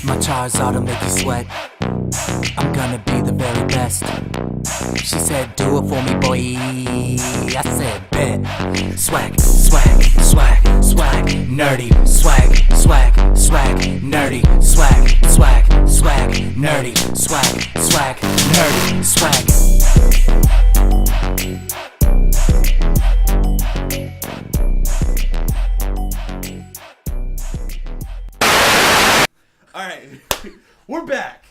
My Charizard will make you sweat. I'm gonna be the very best. She said, do it for me, boy. I said, bet. Swag, swag, swag, swag, nerdy. Swag, swag, swag, nerdy. Swag, swag, swag, nerdy. Swag, swag, nerdy. Swag. All right, we're back.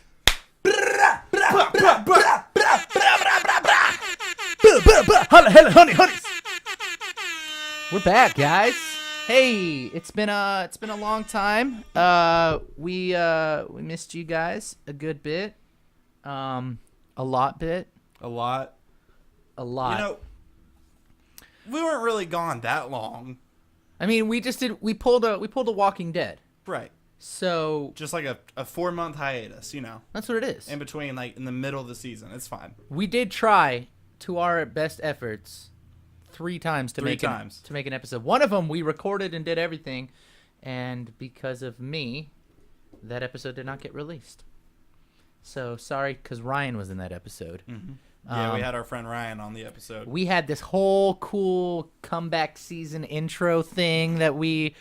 We're back, guys. Hey, it's been a long time. We missed you guys a good bit. A lot. A lot. A lot. You know, we weren't really gone that long. I mean, we pulled a Walking Dead. Right. So Just like a 4-month hiatus, you know. that's what it is. In between, like in the middle of the season. It's fine. We did try to our best efforts 3 times to make an episode. One of them we recorded and did everything, and because of me, that episode did not get released. So sorry, because Ryan was in that episode. Mm-hmm. Yeah, we had our friend Ryan on the episode. We had this whole cool comeback season intro thing that we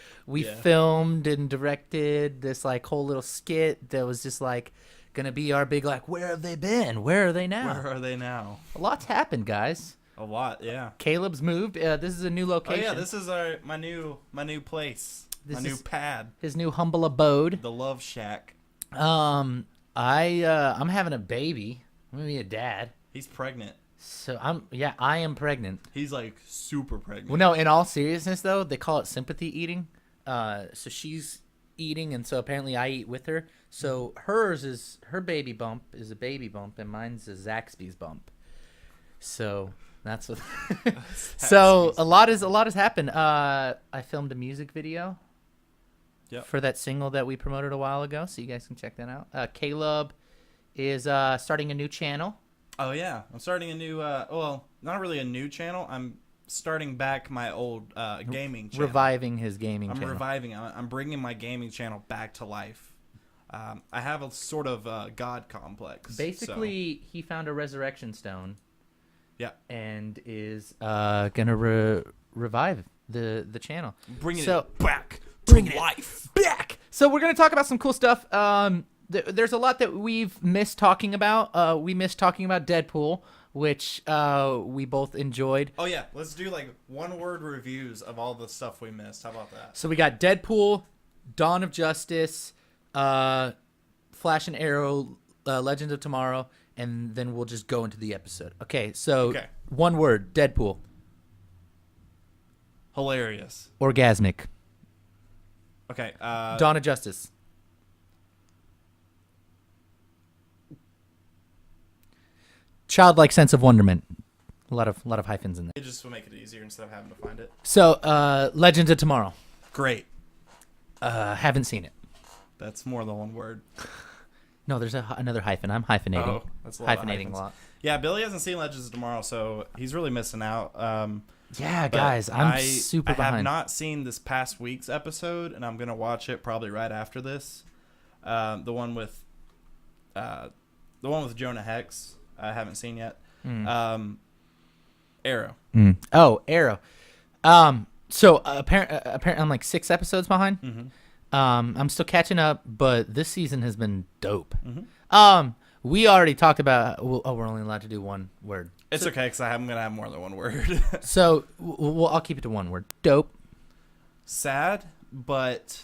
filmed and directed. This like whole little skit that was just like gonna be our big like, where have they been? Where are they now? Where are they now? A lot's happened, guys. A lot, yeah. Caleb's moved. This is a new location. Oh yeah, this is my new place. My new pad. His new humble abode. The Love Shack. I'm having a baby. I'm gonna be a dad. He's pregnant. So I am pregnant. He's like super pregnant. Well, no, in all seriousness though, they call it sympathy eating. So she's eating, and so apparently I eat with her. So her baby bump is a baby bump, and mine's a Zaxby's bump. So that's what. So a lot has happened. I filmed a music video. Yep. For that single that we promoted a while ago, so you guys can check that out. Caleb is starting a new channel. Oh yeah, I'm starting a new. Well, not really a new channel. I'm starting back my old gaming channel. Reviving his gaming channel. I'm reviving. I'm bringing my gaming channel back to life. I have a sort of god complex. Basically, he found a resurrection stone. Yeah. And is gonna revive the channel. Bringing it back to life. Back. So we're gonna talk about some cool stuff. There's a lot that we've missed talking about. We missed talking about Deadpool, which we both enjoyed. Oh yeah, let's do like 1-word reviews of all the stuff we missed. How about that? So we got Deadpool, Dawn of Justice, Flash and Arrow, Legends of Tomorrow, and then we'll just go into the episode. Okay, so 1 word, Deadpool. Hilarious. Orgasmic. Okay. Dawn of Justice. Childlike sense of wonderment. A lot of hyphens in there. It just will make it easier instead of having to find it. So, Legends of Tomorrow. Great. Haven't seen it. That's more than 1 word. No, there's another hyphen. I'm hyphenating. Oh, that's a lot. Hyphenating a lot. Yeah, Billy hasn't seen Legends of Tomorrow, so he's really missing out. Yeah, guys, I'm super behind. I have not seen this past week's episode, and I'm gonna watch it probably right after this. The one with Jonah Hex. I haven't seen yet. Arrow. Oh, Arrow. So apparently I'm like 6 episodes behind. Mm-hmm. I'm still catching up, but this season has been dope. Mm-hmm. We already talked about. We're only allowed to do 1 word. It's okay because I'm gonna have more than 1 word. So I'll keep it to 1 word. Dope. Sad, but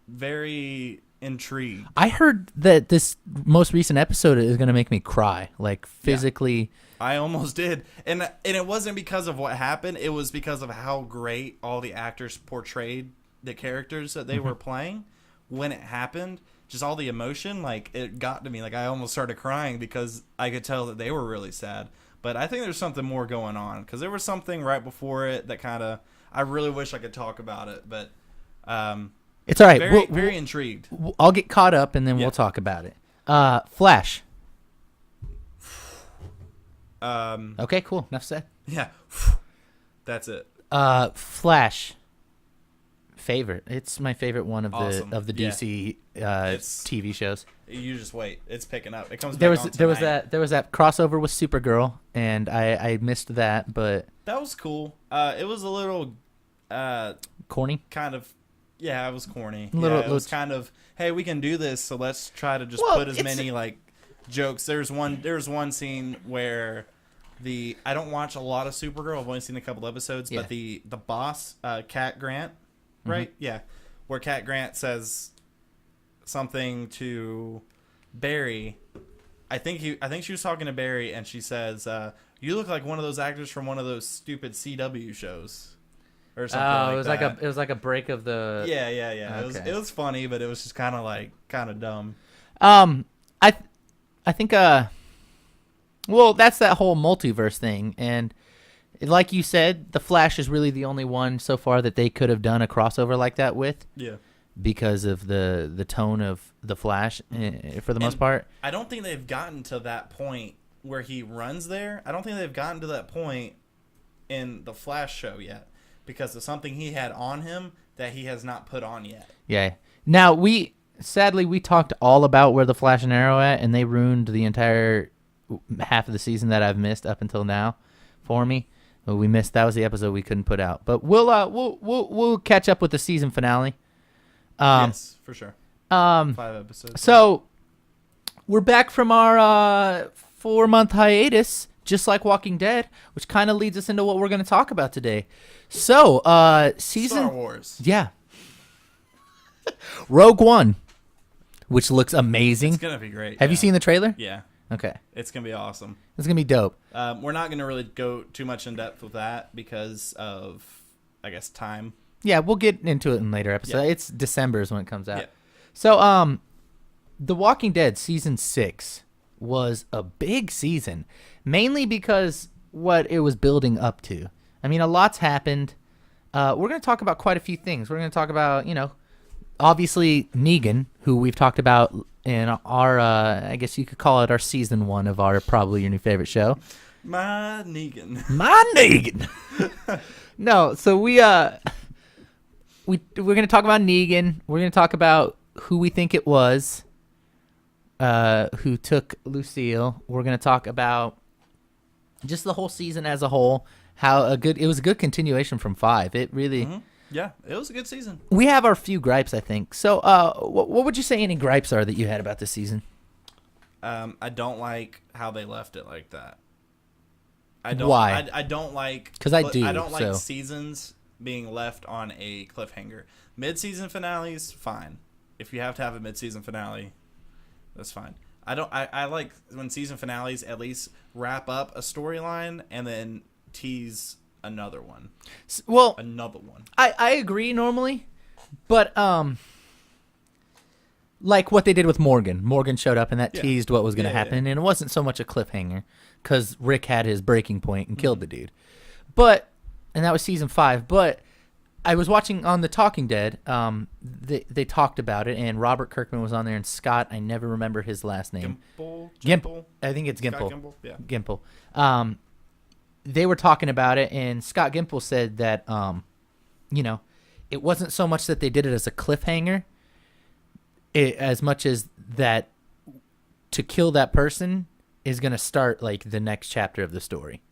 very intrigued. I heard that this most recent episode is gonna make me cry, like physically. Yeah. I almost did, and it wasn't because of what happened. It was because of how great all the actors portrayed the characters that they were playing when it happened. Just all the emotion, like it got to me. Like I almost started crying because I could tell that they were really sad. But I think there's something more going on because there was something right before it that kind of. I really wish I could talk about it, but it's all right. Very intrigued. I'll get caught up and then we'll talk about it. Flash. Okay, cool. Enough said. Yeah, that's it. Flash. Favorite. It's my favorite one of Awesome. the Yeah. DC TV shows. You just wait. It's picking up. It comes There back was on there was tonight. that crossover with Supergirl, and I missed that, but That was cool. It was a little corny. kind of, yeah, it was corny. Little- It was little- kind of, hey, we can do this, so let's try to just Well, put as it's- many like jokes. There's one scene where I don't watch a lot of Supergirl. I've only seen a couple episodes, Yeah. but the boss, Cat Grant, right? Yeah, where Cat Grant says something to Barry. I think she was talking to Barry, and she says, "You look like one of those actors from one of those stupid CW shows." Or something like it was that. it was like a break of the. Yeah. Okay. It was funny, but it was just kind of dumb. I think well, that's that whole multiverse thing, and like you said, the Flash is really the only one so far that they could have done a crossover like that with, Yeah. because of the tone of the Flash for the most part. I don't think they've gotten to that point where he runs there. I don't think they've gotten to that point in the Flash show yet, because of something he had on him that he has not put on yet. Yeah. Now we talked all about where the Flash and Arrow at, and they ruined the entire half of the season that I've missed up until now for me. We missed, that was the episode we couldn't put out, but we'll catch up with the season finale. Yes, for sure. 5 episodes. So we're back from our 4-month hiatus, just like Walking Dead, which kind of leads us into what we're going to talk about today. So season Star Wars. Yeah. Rogue One, which looks amazing. It's gonna be great. Have you seen the trailer? Yeah, Okay. it's gonna be awesome. It's going to be dope. We're not gonna really go too much in depth with that because of, I guess, time. Yeah, we'll get into it in later episodes. Yeah. It's December is when it comes out. Yeah. So, The Walking Dead season 6 was a big season, mainly because what it was building up to. I mean, a lot's happened. We're going to talk about quite a few things. We're going to talk about, obviously Negan, who we've talked about in our, I guess you could call it our season 1 of our Probably Your New Favorite Show. My Negan. My Negan. No, so we're going to talk about Negan. We're going to talk about who we think it was who took Lucille. We're going to talk about just the whole season as a whole, it was a good continuation from 5. It really Yeah, it was a good season. We have our few gripes, I think. So what would you say any gripes are that you had about this season? I don't like how they left it like that. Why? I don't like, 'Cause I do, I don't like so. seasons being left on a cliffhanger. Mid-season finales, fine. If you have to have a mid-season finale, that's fine. I like when season finales at least wrap up a storyline and then tease another one. Well, Another one. I agree normally, but like what they did with Morgan. Morgan showed up and that Yeah. teased what was going to Yeah, happen, and it wasn't so much a cliffhanger because Rick had his breaking point and killed the dude. And that was season 5. But I was watching on The Talking Dead. They talked about it, and Robert Kirkman was on there, and Scott, I never remember his last name. Gimple? I think it's Scott Gimple. Gimple? Yeah. Gimple. They were talking about it, and Scott Gimple said that, it wasn't so much that they did it as a cliffhanger, as much as that to kill that person is going to start like the next chapter of the story.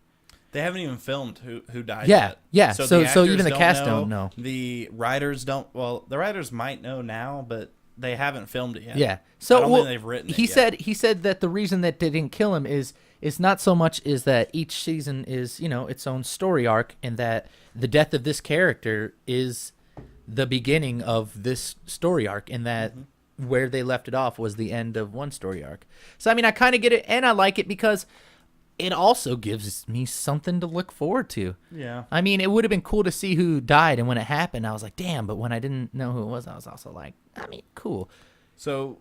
They haven't even filmed who died Yeah, yet. yeah. So actors even the cast don't know. The writers don't. Well, the writers might know now, but they haven't filmed it yet. Yeah. So I don't think they've written it yet. He said that the reason that they didn't kill him is not so much is that each season is, its own story arc, and that the death of this character is the beginning of this story arc, and that where they left it off was the end of one story arc. So I mean, I kind of get it, and I like it because it also gives me something to look forward to. Yeah. I mean, it would have been cool to see who died, and when it happened, I was like, damn. But when I didn't know who it was, I was also like, I mean, cool. So,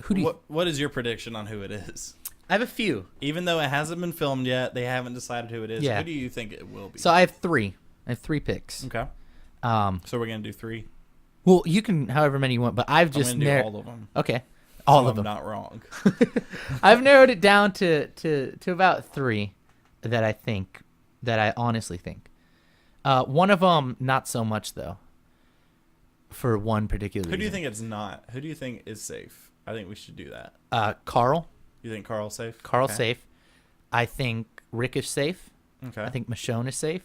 Who do you? what is your prediction on who it is? I have a few. Even though it hasn't been filmed yet, they haven't decided who it is. Yeah. Who do you think it will be? So I have 3. I have 3 picks. Okay. So we're gonna do 3. Well, you can however many you want, but I've I'm just gonna do all of them. Okay, all So of them. I'm not wrong. I've narrowed it down to about 3 that I honestly think. One of them, not so much though. for one particular reason. Who do you think it's not? Who do you think is safe? I think we should do that. Carl. You think Carl's safe? Carl's safe. I think Rick is safe. Okay. I think Michonne is safe.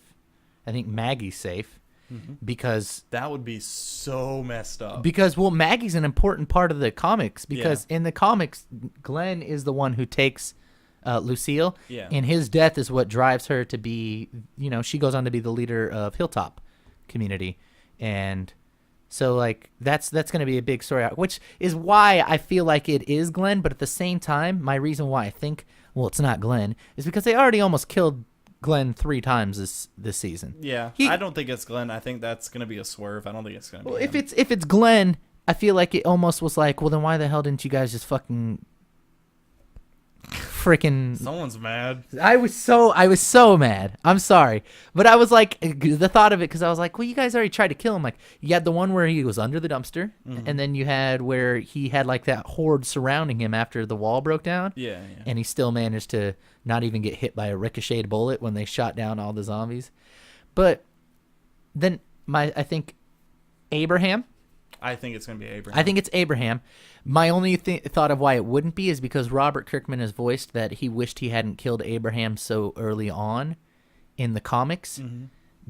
I think Maggie's safe because that would be so messed up. Because Maggie's an important part of the comics because in the comics, Glenn is the one who takes Lucille, and his death is what drives her to be. She goes on to be the leader of Hilltop community, and so like that's going to be a big story arc, which is why I feel like it is Glenn. But at the same time, my reason why I think it's not Glenn is because they already almost killed Glenn 3 times this season. Yeah, I don't think it's Glenn. I think that's going to be a swerve. I don't think it's going to be him. If it's Glenn, I feel like it almost was like, well, then why the hell didn't you guys just freaking Someone's mad. I was so mad. I'm sorry. But I was like, the thought of it, because I was like, well, you guys already tried to kill him. Like, you had the one where he was under the dumpster, and then you had where he had like that horde surrounding him after the wall broke down. Yeah. And he still managed to not even get hit by a ricocheted bullet when they shot down all the zombies. But then I think Abraham. I think it's going to be Abraham. I think it's Abraham. My only thought of why it wouldn't be is because Robert Kirkman has voiced that he wished he hadn't killed Abraham so early on in the comics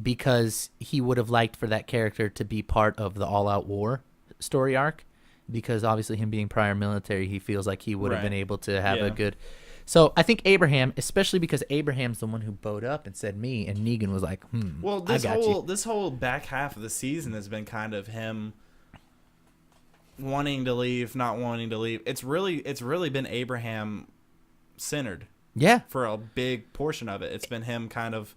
because he would have liked for that character to be part of the all-out war story arc, because obviously him being prior military, he feels like he would have been able to have a good... So I think Abraham, especially because Abraham's the one who bowed up and said me, and Negan was like, well, this whole back half of the season has been kind of him wanting to leave, not wanting to leave. It's really been Abraham centered. Yeah. For a big portion of it. It's been him kind of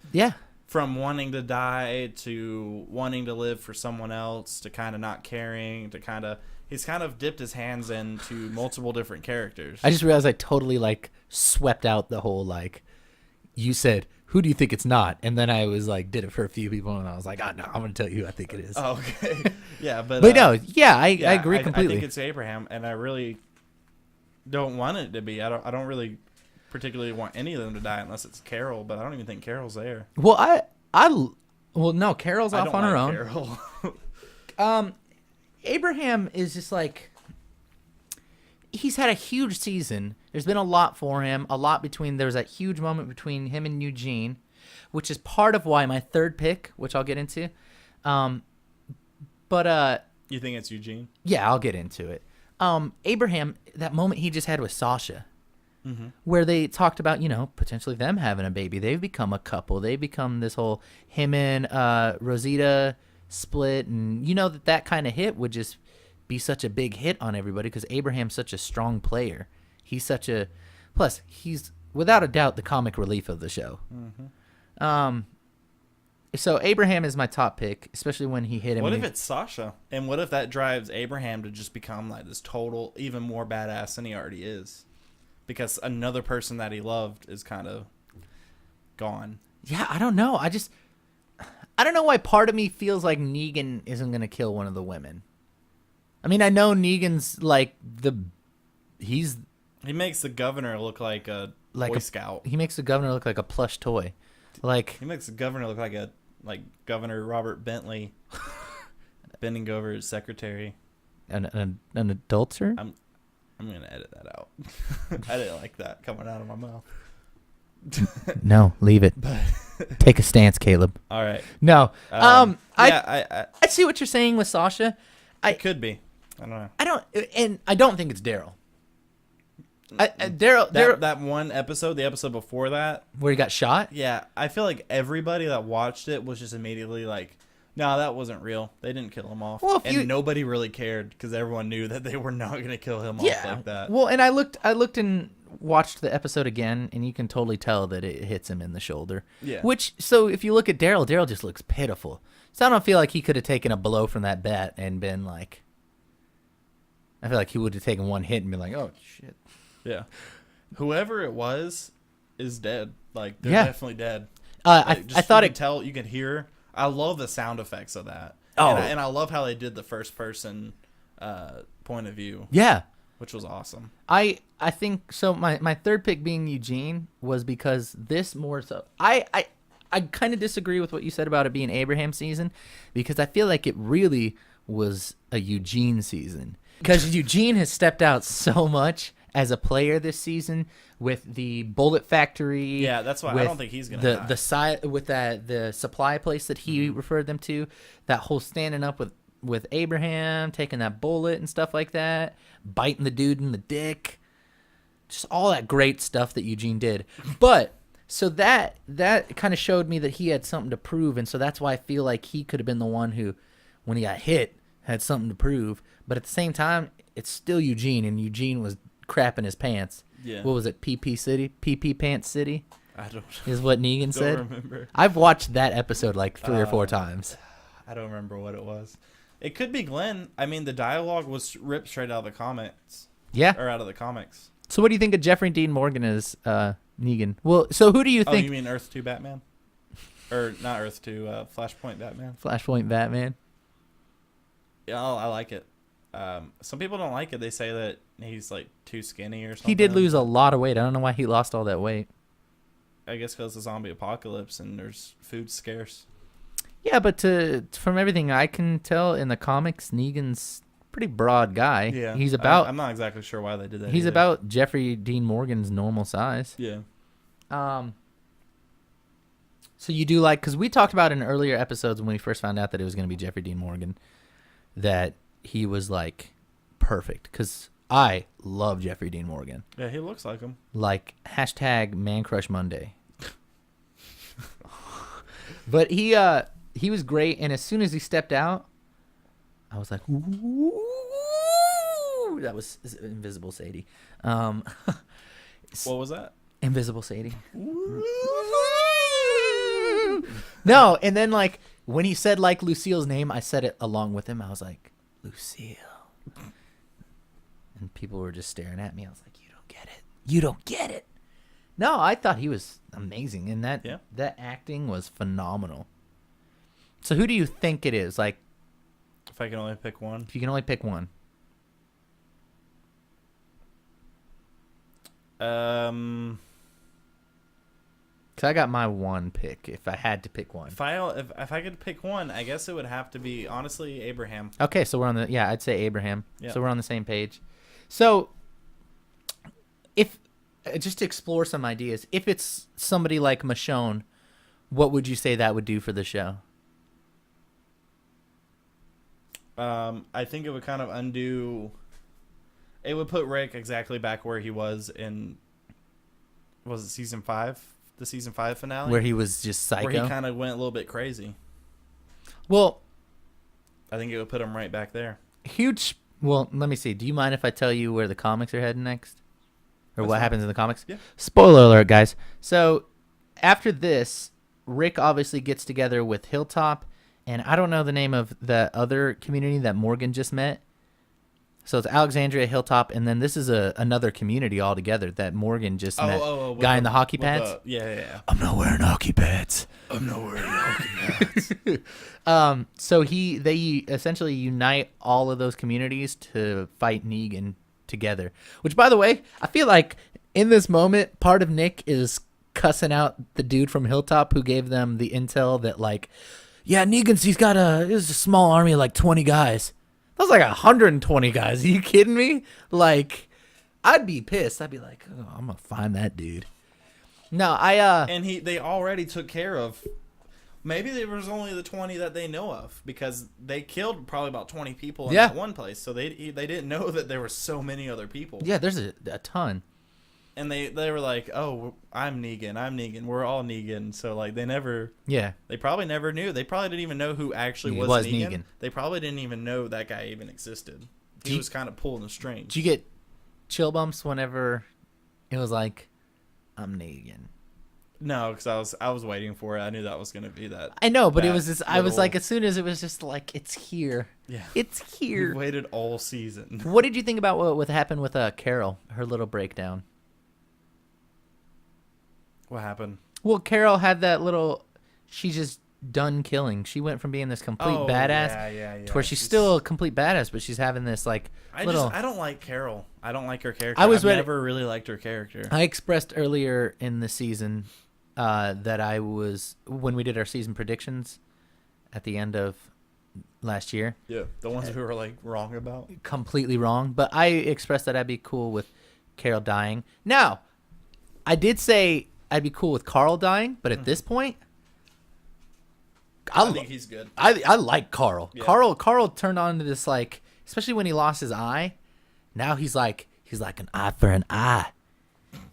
from wanting to die to wanting to live for someone else to kind of not caring to kind of he's kind of dipped his hands into multiple different characters. I just realized I totally like swept out the whole like you said, who do you think it's not? And then I was like, did it for a few people, and I was like, oh, no, I'm going to tell you who I think it is. Oh, okay. Yeah, but no, I agree completely. I think it's Abraham, and I really don't want it to be. I don't really particularly want any of them to die unless it's Carol, but I don't even think Carol's there. Well, no, Carol's off on her own. Carol. Abraham is just like, he's had a huge season. There's been a lot for him, there's that huge moment between him and Eugene, which is part of why my third pick, which I'll get into. But you think it's Eugene? Yeah, I'll get into it. Abraham, that moment he just had with Sasha, where they talked about, potentially them having a baby. They've become a couple. They've become this whole him and Rosita split, and that kind of hit would just be such a big hit on everybody because Abraham's such a strong player. He's without a doubt the comic relief of the show. So Abraham is my top pick, especially when he hit him. What if it's Sasha? And what if that drives Abraham to just become like this total, even more badass than he already is? Because another person that he loved is kind of gone. Yeah, I don't know. I don't know why part of me feels like Negan isn't going to kill one of the women. I mean, I know Negan's like he makes the governor look like a Boy Scout. He makes the governor look like a plush toy. Like he makes the governor look like Governor Robert Bentley bending over his secretary. An adulterer? I'm gonna edit that out. I didn't like that coming out of my mouth. No, leave it. Take a stance, Caleb. All right. No. I see what you're saying with Sasha. It could be. I don't know. I don't think it's Daryl. That one episode, the episode before that, where he got shot. Yeah, I feel like everybody that watched it was just immediately like, "No, that wasn't real. They didn't kill him off." Well, nobody really cared because everyone knew that they were not going to kill him off like that. Well, and I looked and watched the episode again, and you can totally tell that it hits him in the shoulder. Yeah. So if you look at Daryl just looks pitiful. So I don't feel like he could have taken a blow from that bat and been like. I feel like he would have taken one hit and been like, "Oh shit." Yeah. Whoever it was is dead. Like they're definitely dead. I thought you could hear. I love the sound effects of that. Oh, and I love how they did the first person point of view. Yeah, which was awesome. I think so. My third pick being Eugene was because this more so. I kind of disagree with what you said about it being Abraham season because I feel like it really was a Eugene season, because Eugene has stepped out so much as a player this season with the bullet factory. Yeah, that's why I don't think he's gonna die. The supply place that he referred them to, that whole standing up with Abraham, taking that bullet and stuff like that, biting the dude in the dick, just all that great stuff that Eugene did. But so that kind of showed me that he had something to prove, and so that's why I feel like he could have been the one who, when he got hit, had something to prove. But at the same time, it's still Eugene, and Eugene was crapping his pants. Yeah. What was it? PP City? PP Pants City? I don't. Is what Negan said. Don't remember. I've watched that episode like 3 or 4 times. I don't remember what it was. It could be Glenn. I mean, the dialogue was ripped straight out of the comics. Yeah. Or out of the comics. So what do you think of Jeffrey Dean Morgan as Negan? Well, so who do you Oh, think? you mean Earth 2 Batman? Or not Earth 2, Flashpoint Batman? Flashpoint Batman? Yeah, I like it. Some people don't like it. They say that he's like too skinny or something. He did lose a lot of weight. I don't know why he lost all that weight. I guess because the zombie apocalypse and there's food scarce. Yeah, but from everything I can tell in the comics, Negan's a pretty broad guy. Yeah, He's about. I'm not exactly sure why they did that. He's either. about Jeffrey Dean Morgan's normal size. Yeah. So you do like, because we talked about in earlier episodes when we first found out that it was going to be Jeffrey Dean Morgan, that he was like perfect, because I love Jeffrey Dean Morgan. Yeah, he looks like him. Like hashtag Man Crush Monday. But he was great, and as soon as he stepped out, I was like, ooh, that was Invisible Sadie. What was that? Invisible Sadie. No, and then like when he said like Lucille's name, I said it along with him. I was like, Lucille. And people were just staring at me. I was like, you don't get it. You don't get it. No, I thought he was amazing, and that acting was phenomenal. So who do you think it is? Like, If I can only pick one. if you can only pick one. If Because I got my one pick if I had to pick one. I could pick one, I guess it would have to be honestly Abraham. Okay, so we're on the I'd say Abraham. Yeah. So we're on the same page. So if just to explore some ideas, if it's somebody like Michonne, what would you say that would do for the show? I think it would kind of undo. It would put Rick exactly back where he was in. Was it season 5? The season 5 finale, Where he was just psycho. where he kind of went a little bit crazy. Well, I think it would put him right back there. huge. Well, let me see. Do you mind if I tell you where the comics are heading next, or That's what fine. happens in the comics? Yeah. Spoiler alert, guys. So after this, Rick obviously gets together with Hilltop, and I don't know the name of the other community that Morgan just met. So it's Alexandria, Hilltop, and then this is another community altogether that Morgan just met. With Guy in the hockey pads. Yeah. I'm not wearing hockey pads. I'm not wearing hockey pads. So they essentially unite all of those communities to fight Negan together. Which, by the way, I feel like in this moment, part of Nick is cussing out the dude from Hilltop who gave them the intel that, like, yeah, he's got a small army of like 20 guys. That was like 120 guys. Are you kidding me? Like, I'd be pissed. I'd be like, oh, I'm gonna find that dude. No, And they already took care of. Maybe there was only the 20 that they know of, because they killed probably about 20 people in that one place. So they didn't know that there were so many other people. Yeah, there's a ton. And they were like, oh, I'm Negan. We're all Negan. So like they probably never knew. They probably didn't even know who actually He was was Negan. Negan. They probably didn't even know that guy even existed. He was kind of pulling the strings. Did you get chill bumps whenever it was like, I'm Negan? No, because I was waiting for it. I knew that was going to be that. I know, but it that was just, I was little- like, as soon as it was just like, it's here. Yeah. It's We here. waited all season. What did you think about what happened with Carol, her little breakdown? What happened? Well, Carol had that little, she's just done killing. She went from being this complete badass yeah. to where she's still a complete badass, but she's having this like I don't like Carol. I don't like her character. I've never really liked her character. I expressed earlier in the season that I was, when we did our season predictions at the end of last year. Yeah, the ones we were like wrong about. Completely wrong, but I expressed that I'd be cool with Carol dying. Now, I did say I'd be cool with Carl dying, but at this point, I think he's good. I like Carl. Yeah. Carl turned on to this, like, especially when he lost his eye. Now he's like an eye for an eye.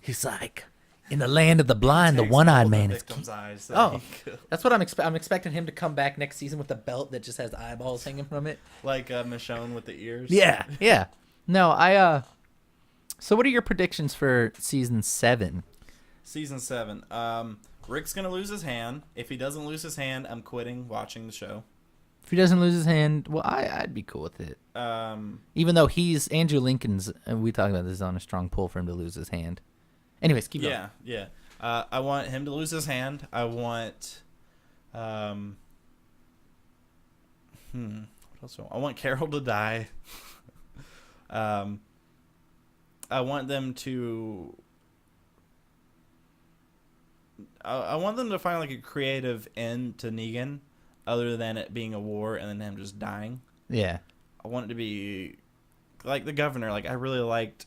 He's like, in the land of the blind, the Takes one-eyed all the man is victim's eyes that Oh, he killed. that's what I'm expecting him to come back next season with a belt that just has eyeballs hanging from it. Like Michonne with the ears. Yeah. No, so what are your predictions for season 7? Season 7. Rick's gonna lose his hand. If he doesn't lose his hand, I'm quitting watching the show. If he doesn't lose his hand, well, I'd be cool with it. Even though he's Andrew Lincoln's, and we talked about this, on a strong pull for him to lose his hand. Anyways, keep going. Yeah. I want him to lose his hand. I want, what else? I want Carol to die. I want them to. I want them to find like a creative end to Negan, other than it being a war and then him just dying. Yeah. I want it to be like the governor. Like, I really liked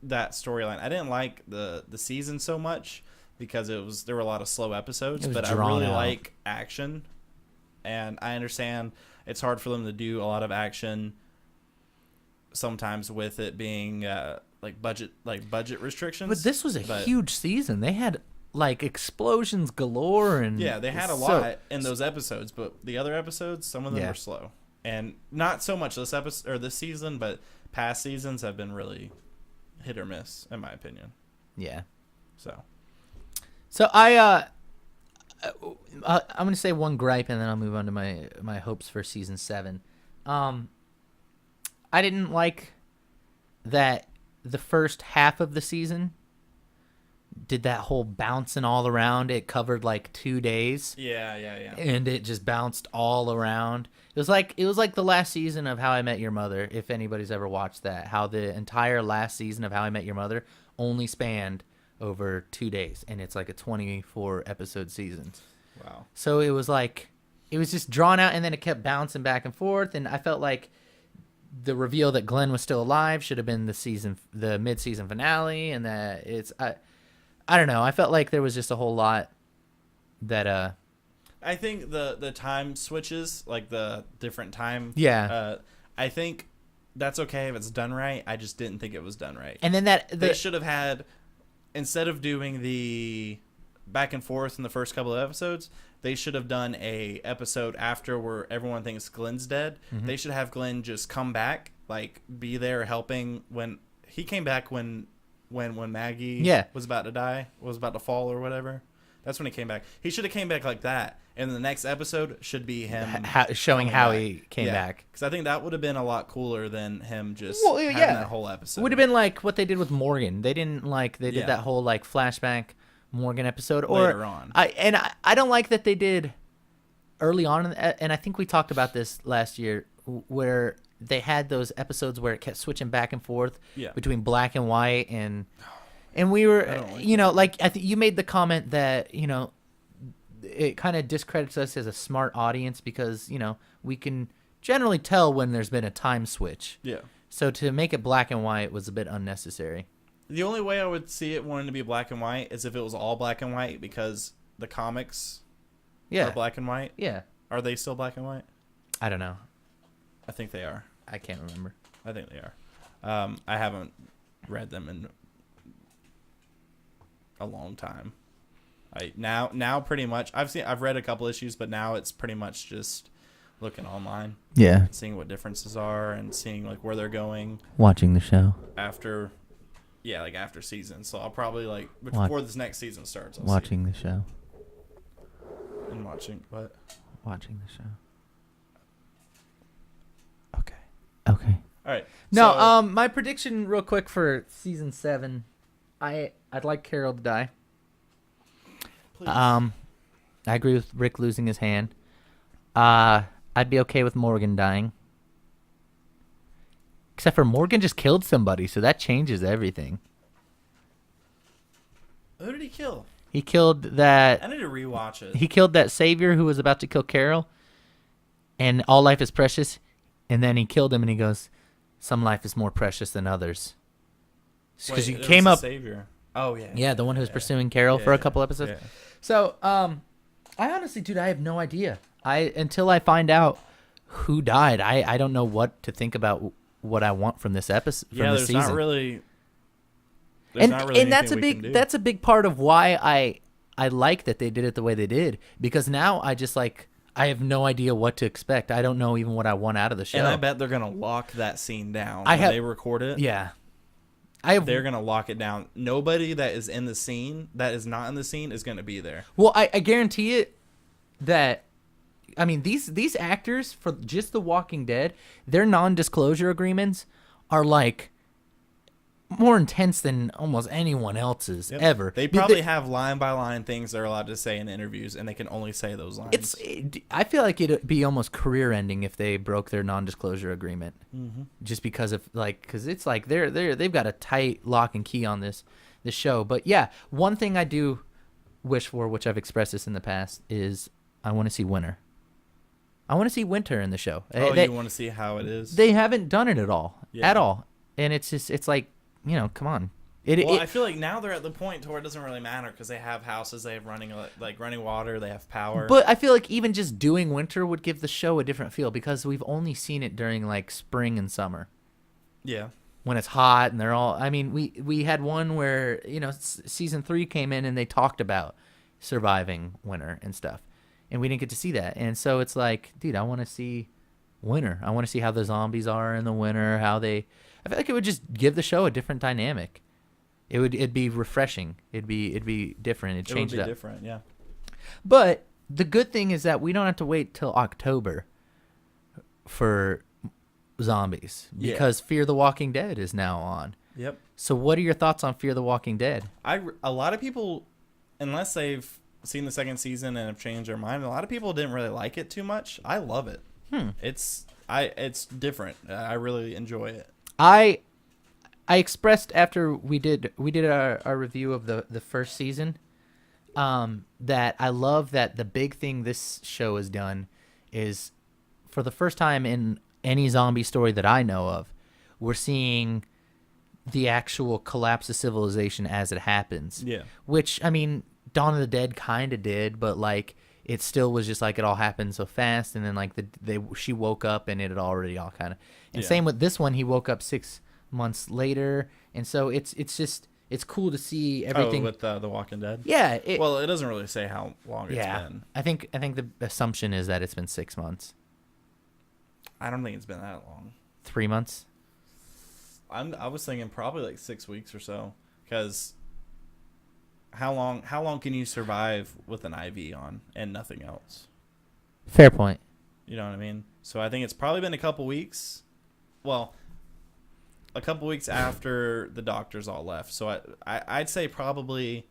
that storyline. I didn't like the season so much because there were a lot of slow episodes, but I really like action, and I understand it's hard for them to do a lot of action sometimes with it being budget restrictions. But this was a huge season. They had like explosions galore, and yeah, they had a lot in those episodes, but the other episodes, some of them were slow. And not so much this episode or this season, but past seasons have been really hit or miss, in my opinion. Yeah. So I'm gonna say one gripe, and then I'll move on to my hopes for season 7. I didn't like that the first half of the season did that whole bouncing all around. It covered like 2 days. Yeah. And it just bounced all around. It was like the last season of How I Met Your Mother, if anybody's ever watched that. How the entire last season of How I Met Your Mother only spanned over 2 days, and it's like a 24 episode season. Wow. So it was just drawn out, and then it kept bouncing back and forth, and I felt like the reveal that Glenn was still alive should have been the mid-season finale, and that I don't know. I felt like there was just a whole lot that I think the time switches, like the different time. Yeah. I think that's okay if it's done right. I just didn't think it was done right. And then they should have had, instead of doing the back and forth in the first couple of episodes, they should have done a episode after where everyone thinks Glenn's dead. Mm-hmm. They should have Glenn just come back, like be there helping when he came back when Maggie was about to die, was about to fall or whatever. That's when he came back. He should have came back like that. And the next episode should be him showing how he came back. Because I think that would have been a lot cooler than him just having that whole episode. Would have been like what they did with Morgan. They did that whole like flashback Morgan episode later on. I don't like that they did early on, and I think we talked about this last year, where they had those episodes where it kept switching back and forth between black and white, and we were, I think you made the comment that, it kind of discredits us as a smart audience because, we can generally tell when there's been a time switch. Yeah. So to make it black and white was a bit unnecessary. The only way I would see it wanting to be black and white is if it was all black and white, because the comics are black and white. Yeah. Are they still black and white? I don't know. I think they are. I can't remember. I think they are. I haven't read them in a long time. Now pretty much I've read a couple issues, but now it's pretty much just looking online. Yeah. Seeing what differences are and seeing like where they're going. Watching the show. After season. So I'll probably before this next season starts. Watching the show. And watching what? Watching the show. Okay. All right. No, so, my prediction real quick for season 7, I'd like Carol to die. Please. I agree with Rick losing his hand. I'd be okay with Morgan dying. Except for Morgan just killed somebody, so that changes everything. Who did he kill? He killed that... I need to rewatch it. He killed that savior who was about to kill Carol. and all life is precious, and then he killed him, and he goes, some life is more precious than others. Because he came up. Savior. Oh yeah. Yeah, the one who was pursuing Carol for a couple episodes. Yeah. So, I honestly, dude, I have no idea. Until I find out who died, I don't know what to think about what I want from this episode. From this season. Not really. And that's a big part of why I like that they did it the way they did, because now I have no idea what to expect. I don't know even what I want out of the show. And I bet they're gonna lock that scene down when they record it. Yeah. They're gonna lock it down. Nobody that is in the scene that is not in the scene is gonna be there. Well, I guarantee it that, I mean, these actors for just The Walking Dead, their non-disclosure agreements are like more intense than almost anyone else's ever. They probably have line by line things they're allowed to say in interviews, and they can only say those lines. I feel like it'd be almost career ending if they broke their non-disclosure agreement, just because of because it's like they've got a tight lock and key on this show. But yeah, one thing I do wish for, which I've expressed this in the past, is I want to see Winter. I want to see Winter in the show. You want to see how it is? They haven't done it at all, and it's like, come on. I feel like now they're at the point to where it doesn't really matter, because they have houses, they have running water, they have power. But I feel like even just doing Winter would give the show a different feel, because we've only seen it during like spring and summer. Yeah. When it's hot and they're all. I mean, we had one where season 3 came in and they talked about surviving winter and stuff, and we didn't get to see that. And so it's like, dude, I want to see winter. I want to see how the zombies are in the winter. I feel like it would just give the show a different dynamic. It'd be refreshing. It'd be different. It'd change it up. Different, yeah. But the good thing is that we don't have to wait till October for zombies, because Fear the Walking Dead is now on. Yep. So what are your thoughts on Fear the Walking Dead? A lot of people, unless they've seen the second season and have changed their mind, a lot of people didn't really like it too much. I love it. It's different. I really enjoy it. I expressed after we did our review of the first season, that I love that the big thing this show has done is, for the first time in any zombie story that I know of, we're seeing the actual collapse of civilization as it happens. Yeah. Which, I mean, Dawn of the Dead kind of did, but like it still was just like it all happened so fast, and then like she woke up and it had already all kind of. And same with this one, he woke up 6 months later, and so it's just cool to see everything. With The Walking Dead. Yeah. It doesn't really say how long it's been. I think the assumption is that it's been 6 months. I don't think it's been that long. 3 months. I was thinking probably like 6 weeks or so, because how long can you survive with an IV on and nothing else? Fair point. You know what I mean? So I think it's probably been a couple weeks. Well, a couple weeks after the doctors all left. So I'd say probably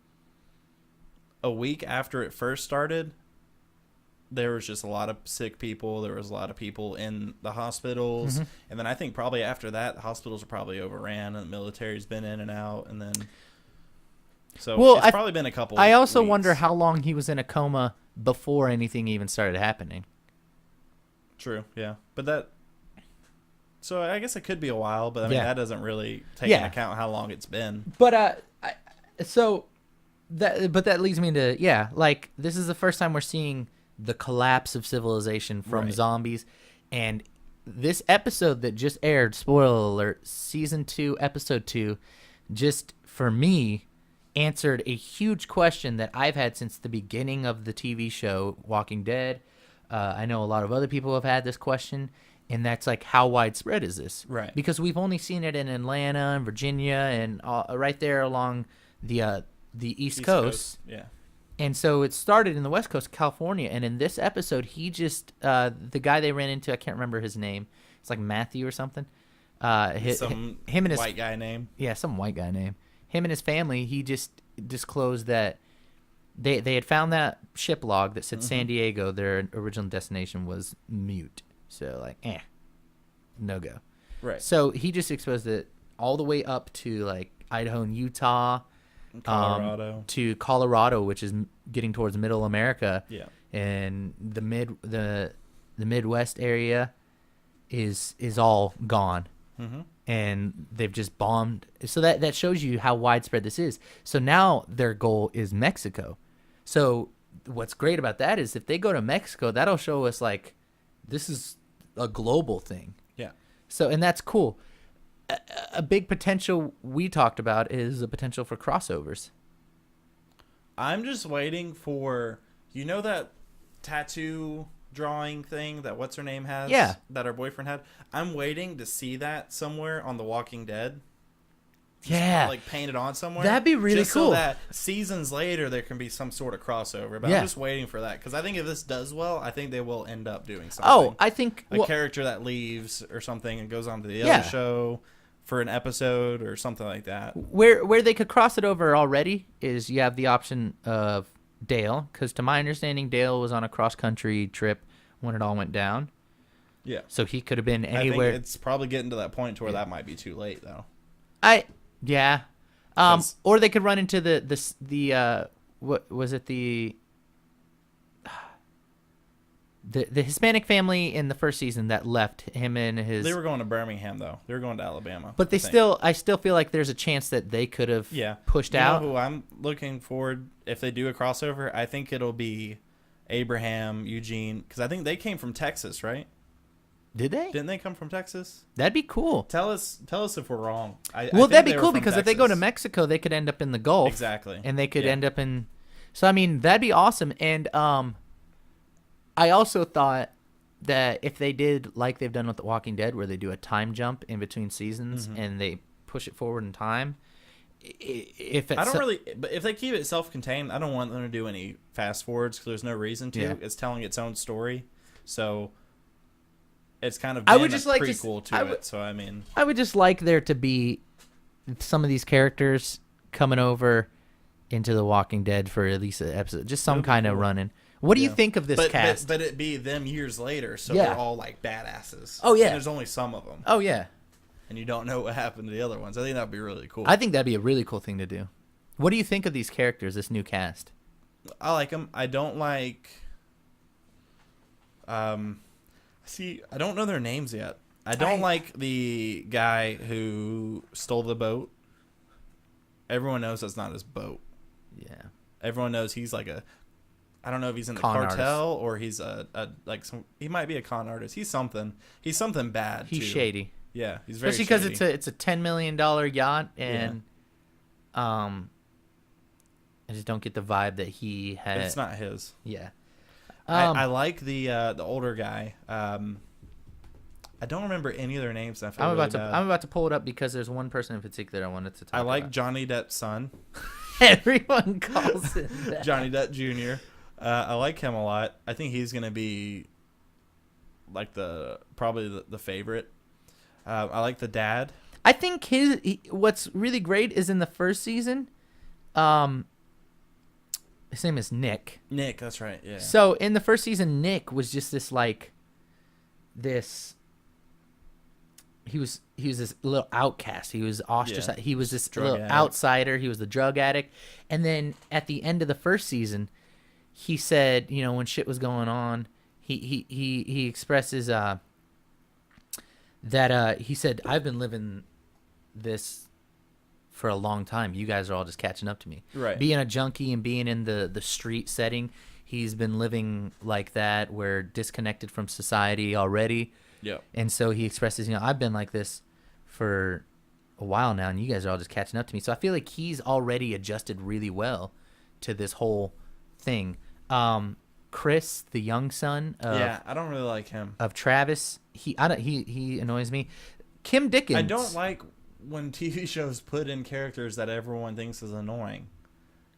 a week after it first started, there was just a lot of sick people. There was a lot of people in the hospitals. Mm-hmm. And then I think probably after that, the hospitals are probably overran and the military's been in and out. And then, so it's probably been a couple I also weeks. wonder how long he was in a coma before anything even started happening. True, yeah. So I guess it could be a while, but I mean, that doesn't really take into account how long it's been. But, that leads me to, like, this is the first time we're seeing the collapse of civilization from zombies. And this episode that just aired, spoiler alert, season 2, episode 2, just for me answered a huge question that I've had since the beginning of the TV show Walking Dead. I know a lot of other people have had this question, and that's like, how widespread is this? Right. Because we've only seen it in Atlanta and Virginia and right there along the East Coast. Yeah. And so it started in the West Coast, California, and in this episode, he just the guy they ran into, I can't remember his name. It's like Matthew or something. Him and his white guy name. Yeah, some white guy name. Him and his family. He just disclosed that they had found that ship log that said San Diego. Their original destination was mute. So like, no go. Right. So he just exposed it all the way up to like Idaho and Utah. Colorado. To Colorado, which is getting towards middle America. Yeah. And the the Midwest area is all gone. Mm-hmm. And they've just bombed. So that shows you how widespread this is. So now their goal is Mexico. So what's great about that is if they go to Mexico, that'll show us like this is a global thing. Yeah. So, and that's cool. A big potential we talked about is the potential for crossovers. I'm just waiting for, you know, that tattoo drawing thing that what's her name has? Yeah. That her boyfriend had. I'm waiting to see that somewhere on The Walking Dead. Yeah. Like painted on somewhere. That'd be really just cool. So that seasons later there can be some sort of crossover. But Yeah. I'm just waiting for that because I think if this does well, I think they will end up doing something. Oh, I think a character that leaves or something and goes on to the Yeah. other show for an episode or something like that. where they could cross it over already is you have the option of Dale, because to my understanding, Dale was on a cross country trip when it all went down. Yeah. So he could have been I anywhere. think it's probably getting to that point to where that might be too late though. Yeah. 'Cause- Or they could run into the what was it, the Hispanic family in the first season that left him and his. They were going to Birmingham though. They were going to Alabama. But I still feel like there's a chance that they could have pushed out. You know who I'm looking forward if they do a crossover? I think it'll be Abraham, Eugene, because I think they came from Texas, right? Did they? Didn't they come from Texas? That'd be cool. Tell us if we're wrong. I Well, think that'd be they were cool from because if they go to Texas. Mexico, they could end up in the Gulf. Exactly. And they could Yeah. end up in. So I mean, that'd be awesome. And I also thought that if they did like they've done with The Walking Dead, where they do a time jump in between seasons and they push it forward in time. If it's but if they keep it self-contained, I don't want them to do any fast forwards because there's no reason to. Yeah. It's telling its own story, so it's kind of I been would a just like to prequel to it. So I mean, I would just like there to be some of these characters coming over into The Walking Dead for at least an episode, just some That'd be kind of cool. running. What do you Yeah. think of this cast? But it be them years later, so Yeah. they're all like badasses. Oh, yeah. And there's only some of them, Oh yeah, and you don't know what happened to the other ones. I think that'd be really cool. I think that'd be a really cool thing to do. What do you think of these characters, this new cast? I like them. I don't like. See, I don't know their names yet. I don't like the guy who stole the boat. Everyone knows that's not his boat. Yeah. Everyone knows he's like a. I don't know if he's in the Con cartel or he's a like some. He might be a con artist. He's something. He's something bad. He's too. shady, Yeah, he's very especially because shady. it's a $10 million yacht, and I just don't get the vibe that he had. It's not his. Yeah. I like the older guy. I don't remember any of their names. I feel I'm really about to bad. I'm about to pull it up because there's one person in particular I wanted to talk I like about. Johnny Depp's son, Everyone calls him that. Johnny Depp Jr. I like him a lot. I think he's gonna be like probably the favorite. I like the dad. I think what's really great is in the first season, his name is Nick. Nick, that's right. Yeah. So in the first season, Nick was just he was this little outcast. He was ostracized. Yeah. He was this Drug little addict. outsider. He was the drug addict. And then at the end of the first season, he said, you know, when shit was going on, he expresses that he said, I've been living this for a long time. You guys are all just catching up to me. Right. Being a junkie and being in the street setting, he's been living like that, where disconnected from society already. Yeah. And so he expresses, you know, I've been like this for a while now, and you guys are all just catching up to me. So I feel like he's already adjusted really well to this whole thing. Chris, the young son I don't really like him. of Travis, he annoys me. Kim Dickens. I don't like when TV shows put in characters that everyone thinks is annoying.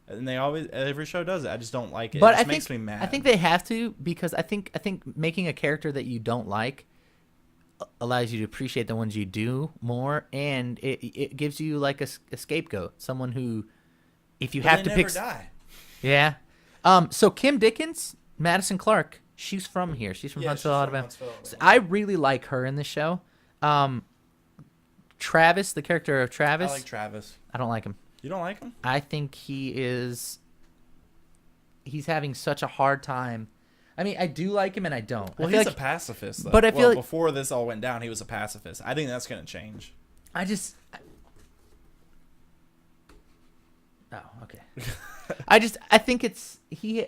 And every show does it. I just don't like it. But It just makes me mad. I think they have to, because I think making a character that you don't like allows you to appreciate the ones you do more, and it gives you like a scapegoat, someone who, if you But have they to never pick, die. yeah. So Kim Dickens, Madison Clark, she's from here. She's from Yeah, Huntsville, she's from Alabama. Huntsville, So I really like her in this show. Travis, the character of Travis, I like Travis. I don't like him. You don't like him? I think he's having such a hard time. I mean, I do like him and I don't. Well, I feel he's like, a pacifist, though. but I feel like- before this all went down, he was a pacifist. I think that's going to change. Oh, okay. I think it's he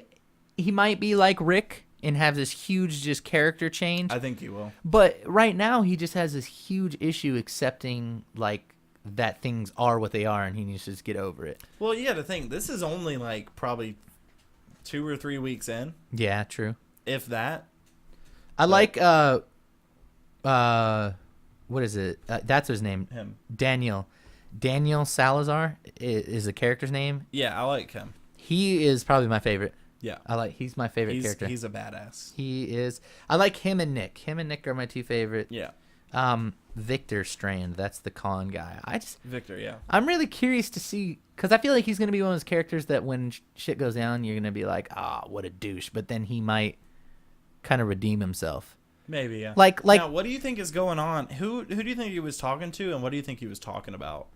might be like Rick and have this huge just character change. I think he will. But right now he just has this huge issue accepting like that things are what they are and he needs to just get over it. Well, you got to think this is only like probably 2 or 3 weeks in, Yeah, true. if that. I like what is it? That's his name. Him. Daniel Salazar is the character's name. Yeah, I like him. He is probably my favorite. Yeah. He's my favorite character. He's a badass. He is. I like him and Nick. Him and Nick are my two favorite. Yeah. Victor Strand, that's the con guy. Victor, yeah. I'm really curious to see, because I feel like he's going to be one of those characters that when shit goes down, you're going to be like, what a douche. But then he might kind of redeem himself. Maybe, yeah. Like now, what do you think is going on? Who do you think he was talking to, and what do you think he was talking about?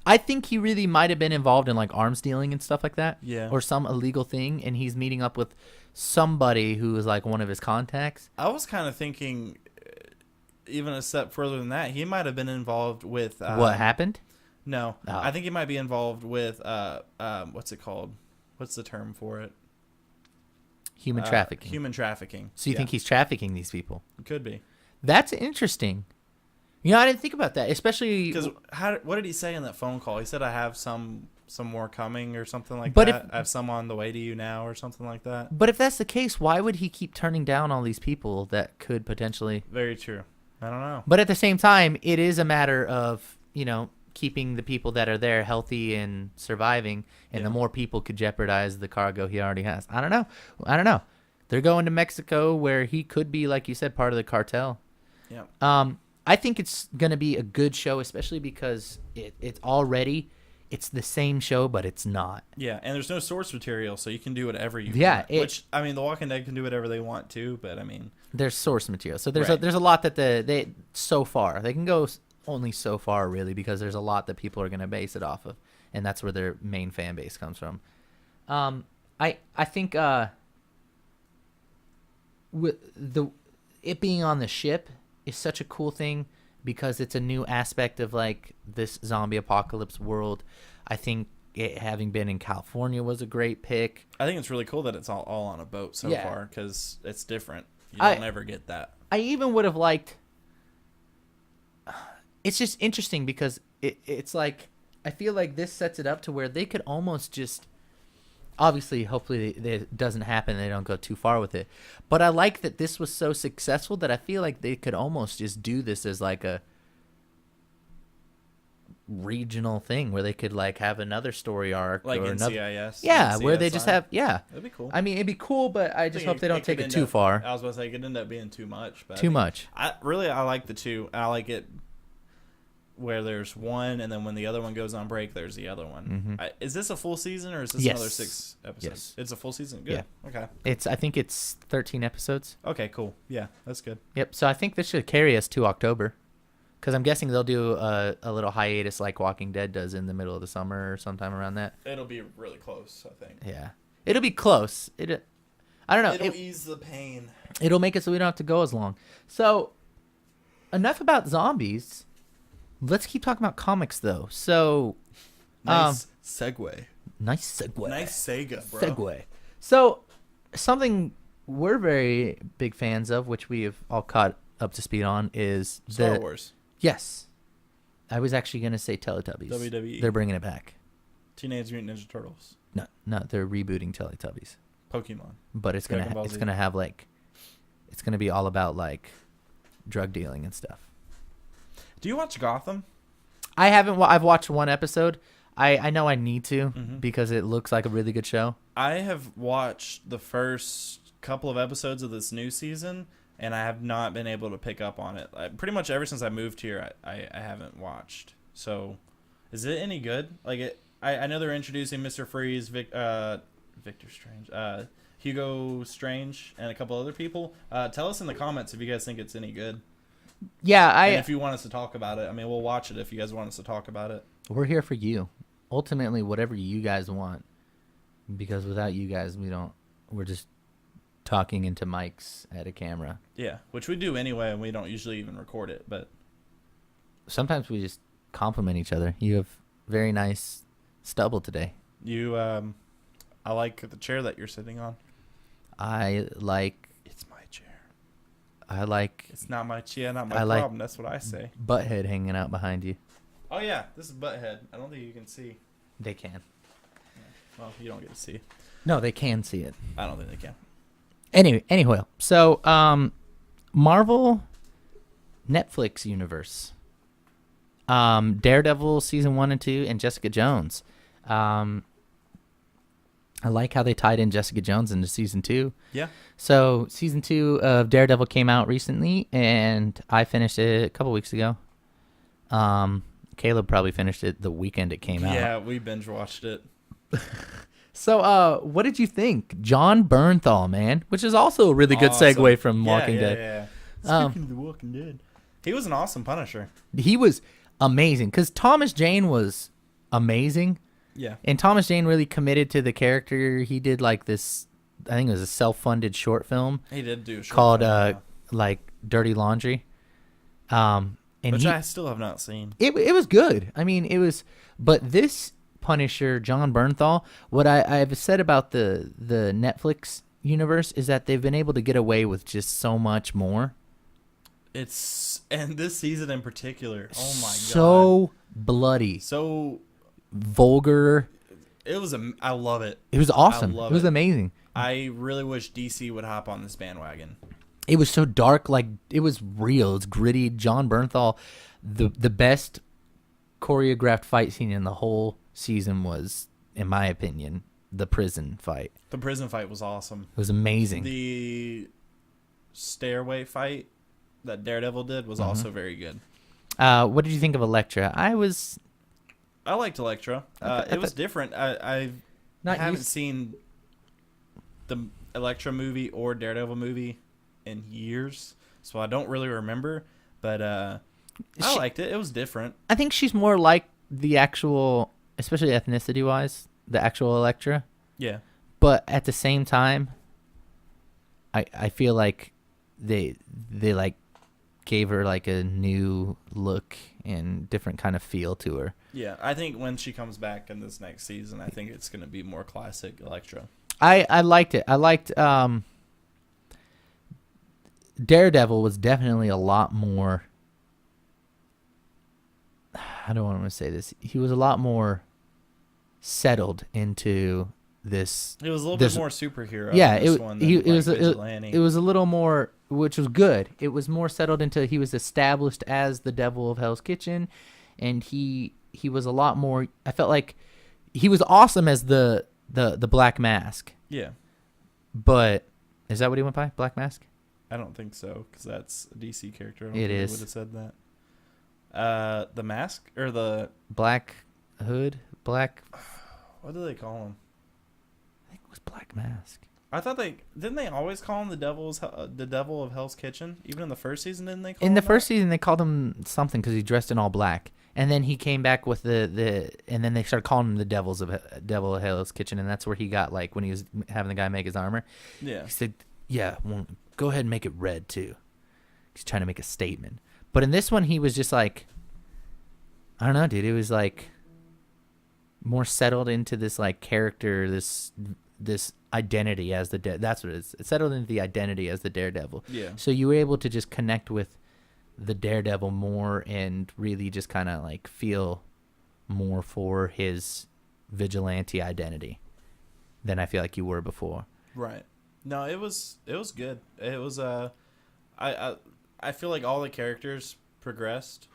I think he really might have been involved in like arms dealing and stuff like that. Yeah. Or some illegal thing, and he's meeting up with somebody who is like one of his contacts. I was kind of thinking, even a step further than that, he might have been involved with... What happened? No. Oh. I think he might be involved with... what's it called? What's the term for it? Human trafficking. Human trafficking. So you think he's trafficking these people? Could be. That's interesting. You know, I didn't think about that, especially Because what did he say in that phone call? He said, I have some more coming or something like But that. I have some on the way to you now or something like that. But if that's the case, why would he keep turning down all these people that could potentially... Very true. I don't know. But at the same time, it is a matter of, keeping the people that are there healthy and surviving, and the more people could jeopardize the cargo he already has. I don't know. They're going to Mexico where he could be, like you said, part of the cartel. Yeah. I think it's going to be a good show, especially because it's the same show, but it's not. Yeah, and there's no source material, so you can do whatever you Yeah, want. The Walking Dead can do whatever they want to, but there's source material. So there's Right. there's a lot that they so far. They can go only so far, really, because there's a lot that people are going to base it off of, and that's where their main fan base comes from. I think with it being on the ship is such a cool thing because it's a new aspect of like this zombie apocalypse world. I think it having been in California was a great pick. I think it's really cool that it's all on a boat so Yeah. far because it's different. You don't ever get that. I even would have liked... It's just interesting because it's like... I feel like this sets it up to where they could almost just... Obviously, hopefully it doesn't happen. They don't go too far with it. But I like that this was so successful that I feel like they could almost just do this as like a regional thing where they could like have another story arc. Like or another... NCIS. Yeah, where they just have... Yeah. That'd be cool. I mean, it'd be cool, but I just hope they don't take it too far. I was about to say it could end up being too much. But Too much. I like the two. I like it where there's one, and then when the other one goes on break, there's the other one. Is this a full season, or is this Yes. another 6 episodes? Yes. It's a full season. Good. Yeah. Okay. I think it's 13 episodes. Okay, cool. Yeah, that's good. Yep. So I think this should carry us to October, because I'm guessing they'll do a little hiatus like Walking Dead does in the middle of the summer or sometime around that. It'll be really close, I think. Yeah, it'll be close. I don't know. It'll ease the pain. It'll make it so we don't have to go as long. So enough about zombies. Let's keep talking about comics though. So Nice segue. nice segue. Nice Sega, bro. Segue. So something we're very big fans of, which we have all caught up to speed on, is Star Wars. Yes. I was actually going to say Teletubbies. WWE. They're bringing it back. Teenage Mutant Ninja Turtles. No, they're rebooting Teletubbies. Pokemon. But it's Dragon going Ball to Z. have like it's going to be all about like drug dealing and stuff. Do you watch Gotham? I haven't I've watched one episode. I know I need to because it looks like a really good show. I have watched the first couple of episodes of this new season, and I have not been able to pick up on it. Pretty much ever since I moved here, I haven't watched. So, is it any good? Like I know they're introducing Mr. Freeze, Victor Strange, Hugo Strange, and a couple other people. Tell us in the comments if you guys think it's any good. Yeah, And if you want us to talk about it, I mean, we'll watch it if you guys want us to talk about it. we're here for you. Ultimately, whatever you guys want, because without you guys, we're just talking into mics at a camera. Yeah, which we do anyway, and we don't usually even record it. But Sometimes we just compliment each other. You have very nice stubble today. I like the chair that you're sitting on. I like. It's my chair. I like. It's not my chair, not my I like problem. That's what I say. Butthead hanging out behind you. Oh yeah, this is Butthead. I don't think you can see. They can. Well, you don't get to see. No, they can see it. I don't think they can. Anyway, so Marvel Netflix universe. Daredevil season 1 and 2 and Jessica Jones. I like how they tied in Jessica Jones into season 2. Yeah. So season 2 of Daredevil came out recently, and I finished it a couple weeks ago. Caleb probably finished it the weekend it came out. Yeah, we binge watched it. So, what did you think? John Bernthal, man, which is also a really good Awesome. segue from Walking Dead. Yeah. Speaking of The Walking Dead, he was an awesome Punisher. He was amazing because Thomas Jane was amazing. Yeah. And Thomas Jane really committed to the character. He did like this, I think it was a self-funded short film. He did do a short called film, like Dirty Laundry. And which I still have not seen. It was good. I mean, it was, but this Punisher, John Bernthal, what I've said about the Netflix universe is that they've been able to get away with just so much more. And this season in particular, oh my god, so bloody, so vulgar. It was I love it. It was awesome. I love it was amazing. I really wish DC would hop on this bandwagon. It was so dark, like it was real. It's gritty. John Bernthal, the best choreographed fight scene in the whole season was, in my opinion, the prison fight. The prison fight was awesome. It was amazing. The stairway fight that Daredevil did was also very good. What did you think of Elektra? I liked Elektra. It was different. I haven't seen the Elektra movie or Daredevil movie in years, so I don't really remember. But I liked it. It was different. I think she's more like the actual, especially ethnicity-wise, the actual Elektra. Yeah. But at the same time, I feel like they like gave her like a new look and different kind of feel to her. Yeah, I think when she comes back in this next season, I think it's going to be more classic Elektra. I liked it. I liked Daredevil was definitely a lot more, I don't want to say this. He was a lot more settled into this. It was a little bit more superhero. Yeah, it was a little more, which was good. It was more settled into, he was established as the devil of Hell's Kitchen, and he was a lot more. I felt like he was awesome as the Black Mask. Yeah. But is that what he went by? Black Mask? I don't think so, because that's a DC character. I don't it think is. They would have said that. The Mask or the Black Hood, Black. What do they call him? I think it was Black Mask. I thought didn't they always call him the devil of Hell's Kitchen? Even in the first season, didn't they? Call in him the that? first season, they called him something because he dressed in all black, and then he came back with and then they started calling him the Devil of Hell's Kitchen, and that's where he got, like, when he was having the guy make his armor. Yeah. He said, "Yeah, well, go ahead and make it red too." He's trying to make a statement. But in this one, he was just like, I don't know, dude. It was like more settled into this like character, this identity as the that's what it is. It settled into the identity as the Daredevil. Yeah. So you were able to just connect with the Daredevil more and really just kind of like feel more for his vigilante identity than I feel like you were before. Right. No, it was good. It was I feel like all the characters progressed.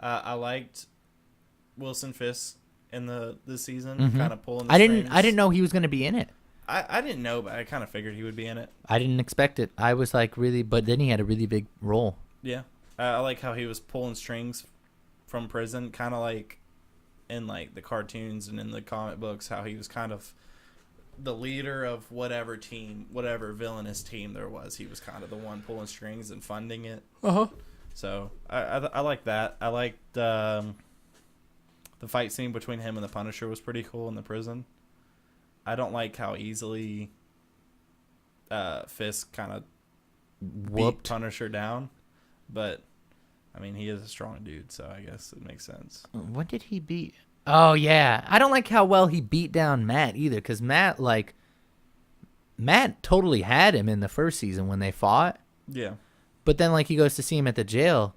I liked Wilson Fisk in this season, kind of pulling the strings. I didn't know he was going to be in it. I didn't know, but I kind of figured he would be in it. I didn't expect it. I was like really, but then he had a really big role. Yeah. I like how he was pulling strings from prison, kind of like in like the cartoons and in the comic books, how he was kind of the leader of whatever team, whatever villainous team there was. He was kind of the one pulling strings and funding it. Uh-huh. So I like that. I liked the fight scene between him and the Punisher was pretty cool in the prison. I don't like how easily Fisk kind of beat Whooped. Punisher down, but I mean he is a strong dude, so I guess it makes sense. What did he beat? Oh yeah, I don't like how well he beat down Matt either, because Matt totally had him in the first season when they fought, Yeah, but then like he goes to see him at the jail,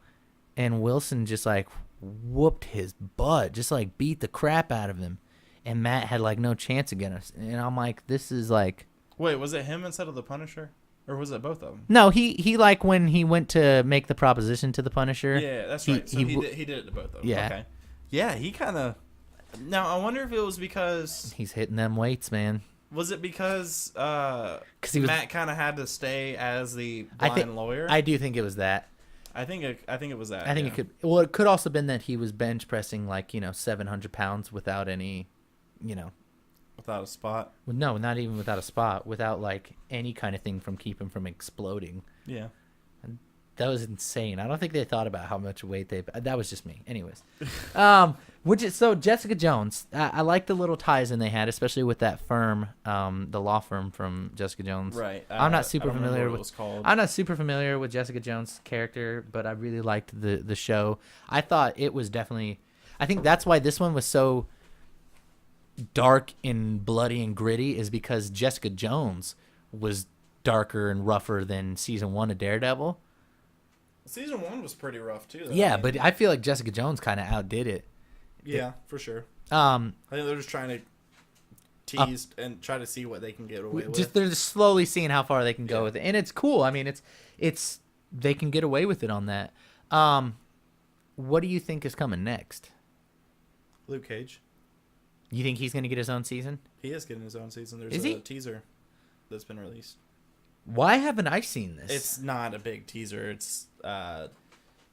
and Wilson just like whooped his butt, just like beat the crap out of him, and Matt had like no chance against us. And I'm like, this is like, wait, was it him instead of the Punisher, or was it both of them? no, he like when he went to make the proposition to the Punisher. Yeah, that's right. So he did it to both of them. Yeah. Okay. Yeah, he kind of. Now I wonder if it was because He's hitting them weights, man. was it because He was, Matt kind of had to stay as the I blind think, lawyer. I do think it was that. I think it was that. I think yeah. it could. Well, it could also been that he was bench pressing like 700 pounds without any, without a spot. no, not even without a spot, without like any kind of thing from keep him from exploding. Yeah. That was insane. I don't think they thought about how much weight they. That was just me. Anyways, so Jessica Jones. I like the little ties in they had, especially with that firm, the law firm from Jessica Jones. Right. I'm not super I don't remember familiar what it with. was called. I'm not super familiar with Jessica Jones' character, but I really liked the show. I thought it was definitely. I think that's why this one was so dark and bloody and gritty, is because Jessica Jones was darker and rougher than season 1 of Daredevil. Season 1 was pretty rough too. Though. Yeah, I mean, but I feel like Jessica Jones kind of outdid it. yeah, for sure. I think they're just trying to tease and try to see what they can get away with. They're just slowly seeing how far they can go Yeah. with it, and it's cool. I mean, it's they can get away with it on that. What do you think is coming next? Luke Cage. You think he's going to get his own season? He is getting his own season. There's Is a he? teaser that's been released. Why haven't I seen this? It's not a big teaser. It's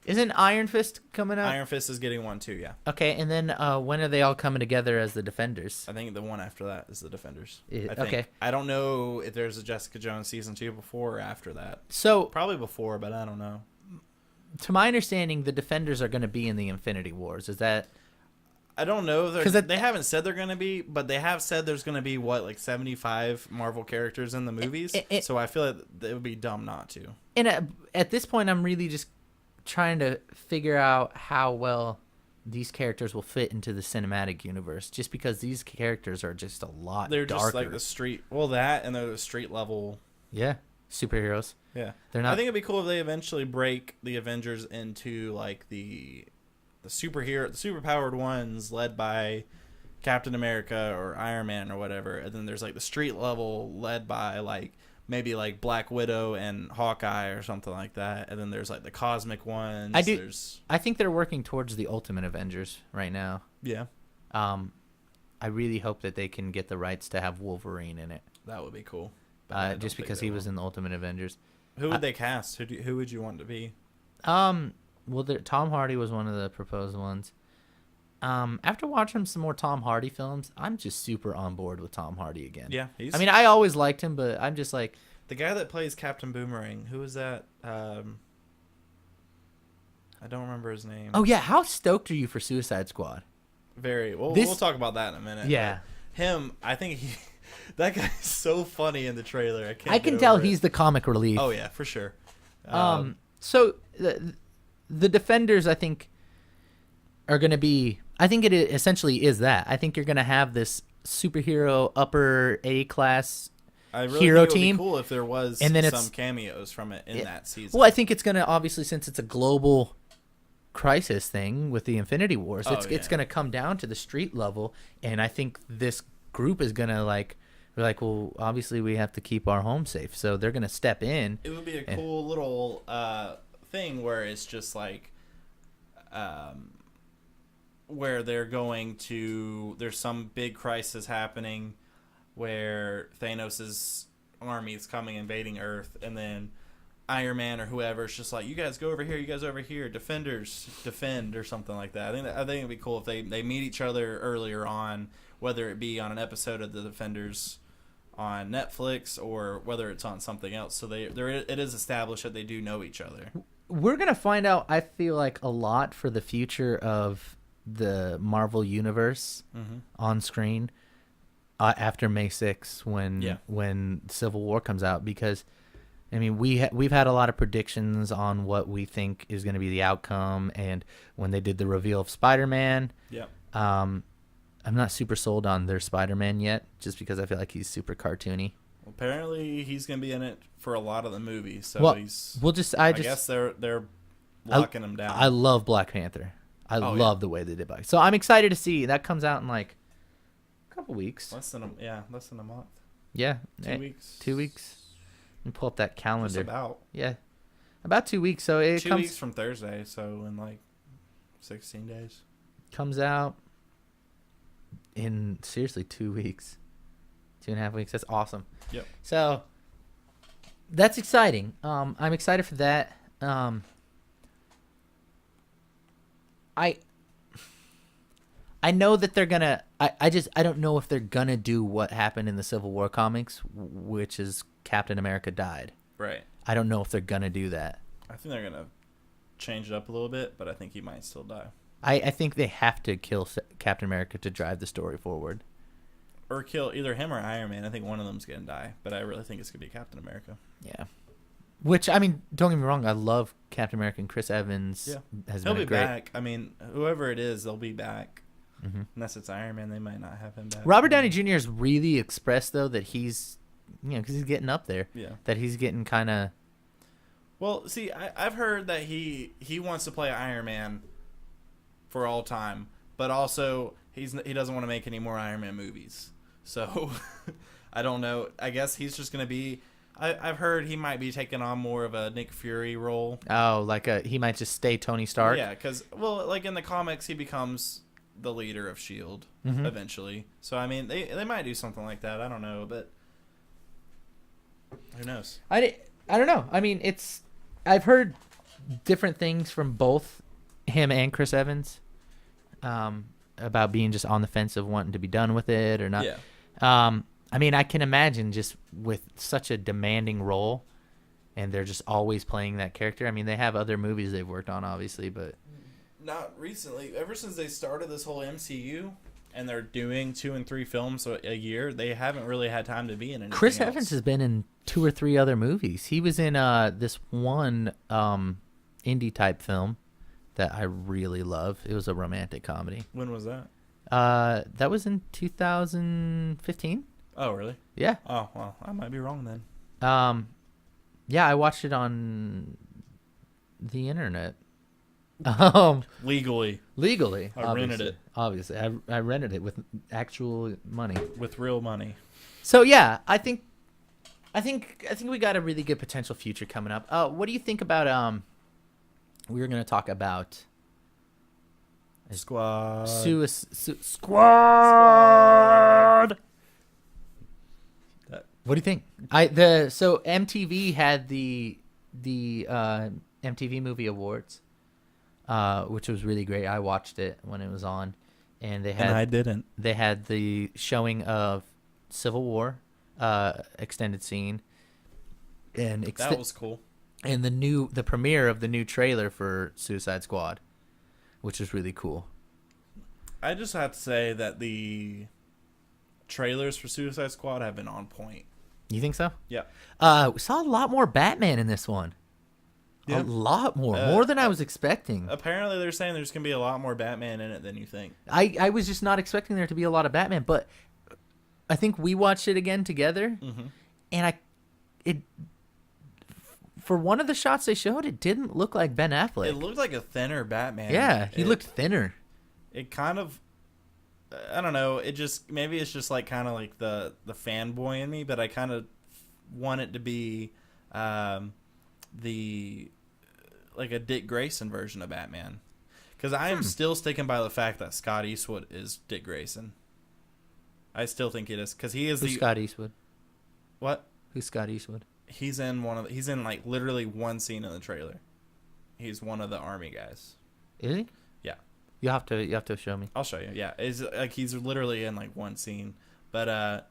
Isn't Iron Fist coming out? Iron Fist is getting one too. Yeah, Okay, and then when are they all coming together as the Defenders? I think the one after that is the Defenders. Yeah, I think. okay. I don't know if there's a Jessica Jones season 2 before or after that. So, Probably before, but I don't know. to my understanding, the Defenders are going to be in the Infinity Wars. Is that... I don't know. 'Cause They haven't said they're going to be, but they have said there's going to be, 75 Marvel characters in the movies. So I feel like it would be dumb not to. And at this point, I'm really just trying to figure out how well these characters will fit into the cinematic universe, just because these characters are just a lot They're darker. just like the street. Well, that and they're the street level. Yeah, superheroes. Yeah, They're not. I think it'd be cool if they eventually break the Avengers into like the superpowered ones led by Captain America or Iron Man or whatever, and then there's like the street level led by like maybe like Black Widow and Hawkeye or something like that, and then there's like the cosmic ones. I think they're working towards the Ultimate Avengers right now. Yeah, I really hope that they can get the rights to have Wolverine in it, that would be cool. But I don't just think because they he was will. in the Ultimate Avengers. Who would they cast? Who would you want to be? Well, Tom Hardy was one of the proposed ones. After watching some more Tom Hardy films, I'm just super on board with Tom Hardy again. Yeah, I mean, I always liked him, but I'm just like... the guy that plays Captain Boomerang. Who is that? I don't remember his name. Oh, yeah. How stoked are you for Suicide Squad? Very. Well, This- we'll talk about that in a minute. Yeah. but him, I think that guy's so funny in the trailer. I can tell he's the comic relief. Oh yeah, for sure. So the Defenders, I think, are going to be... I think it essentially is that. I think you're going to have this superhero upper A-class I really hero think it would team. be cool if there was And then some cameos from it in that season. Well, I think it's going to, obviously, since it's a global crisis thing with the Infinity Wars, it's yeah. going to come down to the street level, and I think this group is going to, we're like, well, obviously we have to keep our home safe, so they're going to step in. It would be a cool little thing where it's just like where they're going to... There's some big crisis happening where Thanos' army is coming, invading Earth, and then Iron Man or whoever is just like, you guys go over here, you guys over here, Defenders defend, or something like that. I think it'd be cool if they meet each other earlier on, whether it be on an episode of the Defenders on Netflix or whether it's on something else. So it is established that they do know each other. We're going to find out, I feel like, a lot for the future of the Marvel Universe on screen. after May 6th when Civil War comes out, because I mean we've had a lot of predictions on what we think is going to be the outcome, and when they did the reveal of Spider-Man, I'm not super sold on their Spider-Man yet, just because I feel like he's super cartoony. Well, apparently he's going to be in it for a lot of the movies, so I guess they're locking him down. I love Black Panther. I love the way they did Black. So I'm excited to see that comes out in like a couple weeks. Less than a month. Yeah, 2 weeks. 2 weeks. Let me pull up that calendar. Just about 2 weeks. So it 2 weeks from Thursday. So in like 16 days. Comes out in seriously 2 weeks, 2.5 weeks. That's awesome. Yep. So that's exciting. I'm excited for that. I know that they're gonna. I don't know if they're gonna do what happened in the Civil War comics, which is Captain America died. Right. I don't know if they're gonna do that. I think they're gonna change it up a little bit, but I think he might still die. I think they have to kill Captain America to drive the story forward. Or kill either him or Iron Man. I think one of them's gonna die, but I really think it's gonna be Captain America. Yeah. Which, I mean, don't get me wrong, I love Captain America, and Chris Evans has He'll been be great. back. I mean, whoever it is, they'll be back. Mm-hmm. Unless it's Iron Man, they might not have him back. Robert Downey Jr. has really expressed, though, that he's, because he's getting up there. Yeah. That he's getting kind of... Well, see, I've heard that he wants to play Iron Man for all time, but also he doesn't want to make any more Iron Man movies. So, I don't know. I guess he's just going to be... I've heard he might be taking on more of a Nick Fury role. Oh, he might just stay Tony Stark? Yeah, because, like in the comics, he becomes the leader of S.H.I.E.L.D. Eventually. So, I mean, they might do something like that. I don't know, but who knows? I don't know. I mean, I've heard different things from both him and Chris Evans about being just on the fence of wanting to be done with it or not. Yeah. I mean, I can imagine just with such a demanding role, and they're just always playing that character. I mean, they have other movies they've worked on, obviously, but... Not recently. Ever since they started this whole MCU, and they're doing 2 and 3 films a year, they haven't really had time to be in anything Chris else. Evans has been in 2 or 3 other movies. He was in this one indie-type film that I really love. It was a romantic comedy. When was that? That was in 2015. Oh, really? Yeah. Oh, well, I might be wrong then. Yeah, I watched it on the internet. Legally. I rented it. Obviously, I rented it with actual money. With real money. So yeah, I think we got a really good potential future coming up. What do you think about we were going to talk about Squad. Squad. What do you think? So MTV had the MTV Movie Awards, which was really great. I watched it when it was on, and I didn't. They had the showing of Civil War, extended scene, and that was cool. And the premiere of the new trailer for Suicide Squad, which is really cool. I just have to say that the trailers for Suicide Squad have been on point. You think so? Yeah. We saw a lot more Batman in this one. Yeah. A lot more than I was expecting. Apparently, they're saying there's going to be a lot more Batman in it than you think. I was just not expecting there to be a lot of Batman, but I think we watched it again together, and for one of the shots they showed, it didn't look like Ben Affleck. It looked like a thinner Batman. Yeah, he looked thinner. It kind of, I don't know. Maybe it's just like kind of like the fanboy in me, but I kind of want it to be like a Dick Grayson version of Batman, because I am still sticking by the fact that Scott Eastwood is Dick Grayson. I still think it is, because he is Scott Eastwood. What? Who's Scott Eastwood? He's in like literally one scene in the trailer. He's one of the army guys. Is he? Yeah. You have to show me. I'll show you. Yeah, it's like he's literally in like one scene, but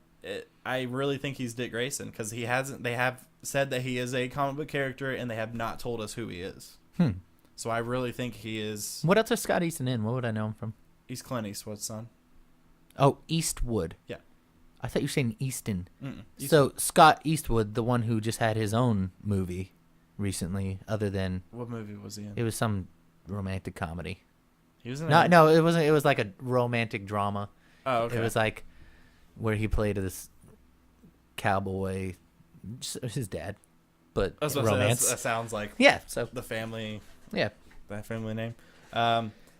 I really think he's Dick Grayson, because they have said that he is a comic book character, and they have not told us who he is. So I really think he is. What else is Scott Eastwood in? What would I know him from? He's Clint Eastwood's son. Oh, Eastwood. Yeah. I thought you were saying Easton. Mm-mm. So Scott Eastwood, the one who just had his own movie recently, other than What movie was he in? it was some romantic comedy. He was in No, it wasn't. It was like a romantic drama. Oh, okay. It was like where he played this cowboy, his dad, but I was about to say, romance. that sounds like Yeah. So the family. yeah. That family name.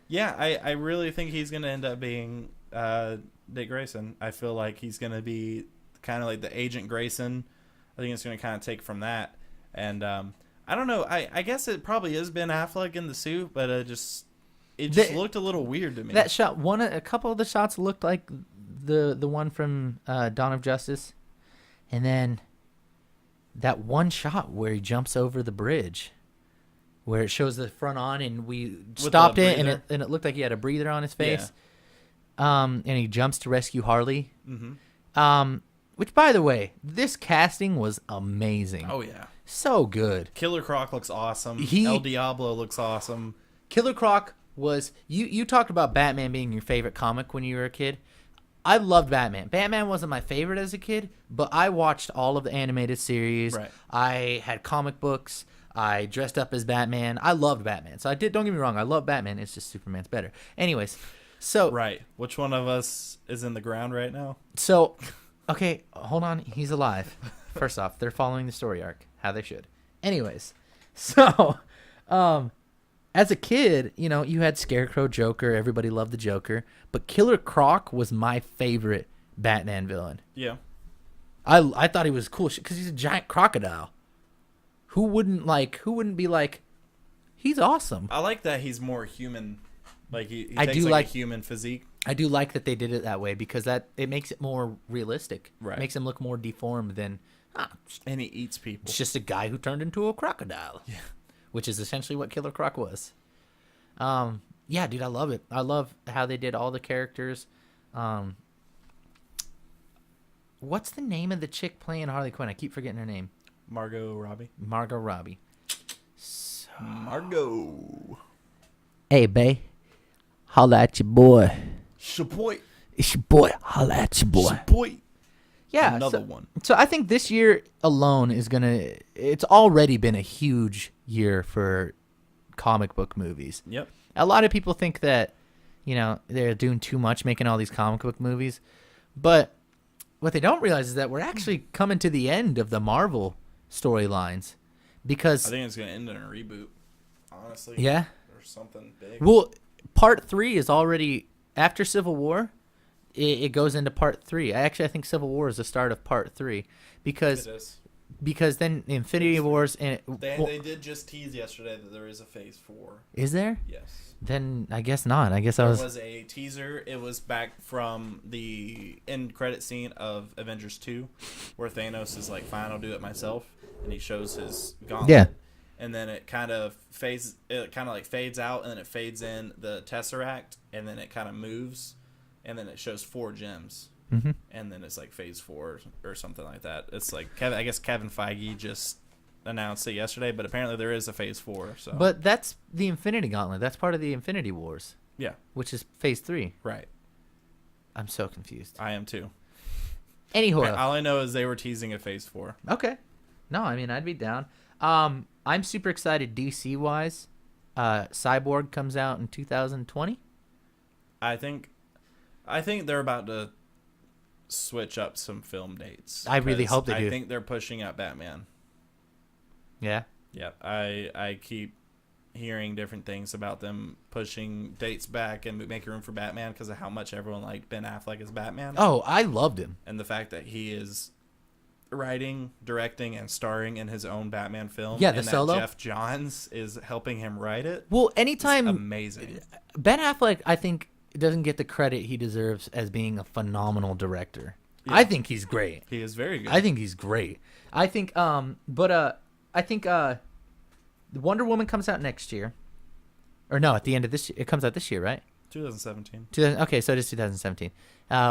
Yeah, I really think he's gonna end up being Dick Grayson. I feel like he's gonna be kind of like the Agent Grayson. I think it's gonna kind of take from that. And I don't know. I guess it probably is Ben Affleck in the suit, but it just looked a little weird to me. That shot, a couple of the shots looked like the one from Dawn of Justice, and then that one shot where he jumps over the bridge, where it shows the front on, and we stopped it, and it looked like he had a breather on his face. Yeah. And he jumps to rescue Harley. Mm-hmm. Which, by the way, this casting was amazing. Oh yeah, so good. Killer Croc looks awesome. El Diablo looks awesome. Killer Croc was you talked about Batman being your favorite comic when you were a kid. I loved Batman. Batman wasn't my favorite as a kid, but I watched all of the animated series. Right. I had comic books. I dressed up as Batman. I loved Batman. So don't get me wrong, I love Batman. It's just Superman's better. Anyways, so right. Which one of us is in the ground right now? So, okay, hold on. He's alive. First off, they're following the story arc, how they should. Anyways, so as a kid, you had Scarecrow, Joker. Everybody loved the Joker. But Killer Croc was my favorite Batman villain. Yeah. I thought he was cool because he's a giant crocodile. Who wouldn't be like, he's awesome. I like that he's more human. Like he I takes do like a human physique. I do like that they did it that way because it makes it more realistic. Right. It makes him look more deformed than And he eats people. it's just a guy who turned into a crocodile. Yeah. Which is essentially what Killer Croc was. Yeah, dude, I love it. I love how they did all the characters. What's the name of the chick playing Harley Quinn? I keep forgetting her name. Margot Robbie. Margot Robbie. Margot. Hey, bae. Holla at your boy. Shaboy. It's your boy. Holla at your boy. Shaboy. Yeah. Another one. So I think this year alone it's already been a huge year for comic book movies. Yep. A lot of people think that, they're doing too much making all these comic book movies. But what they don't realize is that we're actually coming to the end of the Marvel storylines. Because I think it's going to end in a reboot, honestly. Yeah. Or something big. Well, part 3 is already after Civil War. It goes into part 3. I think Civil War is the start of part 3 because then Infinity Wars and they did just tease yesterday that there is a Phase 4. Is there? Yes. Then I guess not. I guess there was a teaser. It was back from the end credit scene of Avengers 2, where Thanos is like, "Fine, I'll do it myself," and he shows his gauntlet. Yeah. And then it kind of fades out, and then it fades in the Tesseract, and then it kind of moves, and then it shows 4 gems. Mm-hmm. And then it's like Phase 4 or something like that. It's like I guess Kevin Feige just announced it yesterday, but apparently there is a Phase 4. So, but that's the Infinity Gauntlet. That's part of the Infinity Wars. Yeah, which is Phase 3. Right. I'm so confused. I am too. Anyhow, all I know is they were teasing a Phase 4. Okay. No, I mean I'd be down. I'm super excited DC wise. Cyborg comes out in 2020. I think they're about to switch up some film dates. I really hope they do. I think they're pushing out Batman. Yeah. Yeah. I keep hearing different things about them pushing dates back and making room for Batman because of how much everyone liked Ben Affleck as Batman. Oh, I loved him. And the fact that he is writing, directing, and starring in his own Batman film. Yeah, the and solo. That Jeff Johns is helping him write it. Well, anytime. Amazing. Ben Affleck, I think, doesn't get the credit he deserves as being a phenomenal director. Yeah. I think he's great. He is very good. I think he's great. I think, I think Wonder Woman comes out next year. Or no, at the end of this year. It comes out this year, right? 2017. Okay, so it is 2017.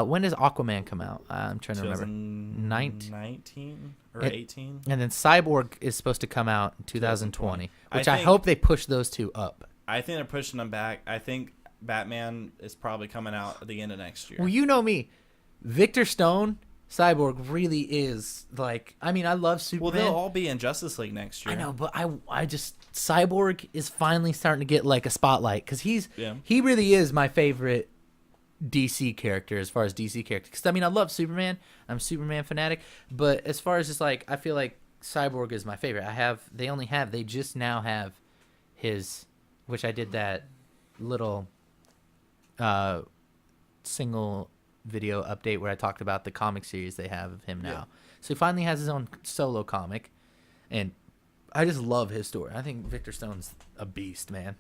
When does Aquaman come out? I'm trying to remember. 19 or 18? And then Cyborg is supposed to come out in 2020, which I hope they push those two up. I think they're pushing them back. I think Batman is probably coming out at the end of next year. Well, you know me. Victor Stone Cyborg really is like. I mean, I love Superman. Well, they'll all be in Justice League next year. I know, but I just Cyborg is finally starting to get like a spotlight because he really is my favorite DC character as far as DC characters. Because I mean, I love Superman. I'm a Superman fanatic, but as far as just like, I feel like Cyborg is my favorite. They just now have his, which I did that little single video update where I talked about the comic series they have of him now. Yeah. So he finally has his own solo comic, and I just love his story. I think Victor Stone's a beast, man.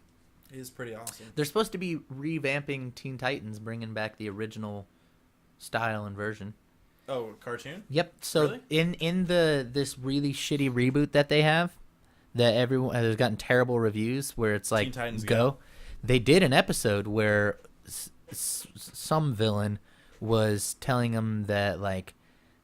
He is pretty awesome. They're supposed to be revamping Teen Titans, bringing back the original style and version. Oh, cartoon? Yep. So really? in this really shitty reboot that they have, that everyone has gotten terrible reviews, where it's like, Teen Titans Go. They did an episode where some villain was telling them that like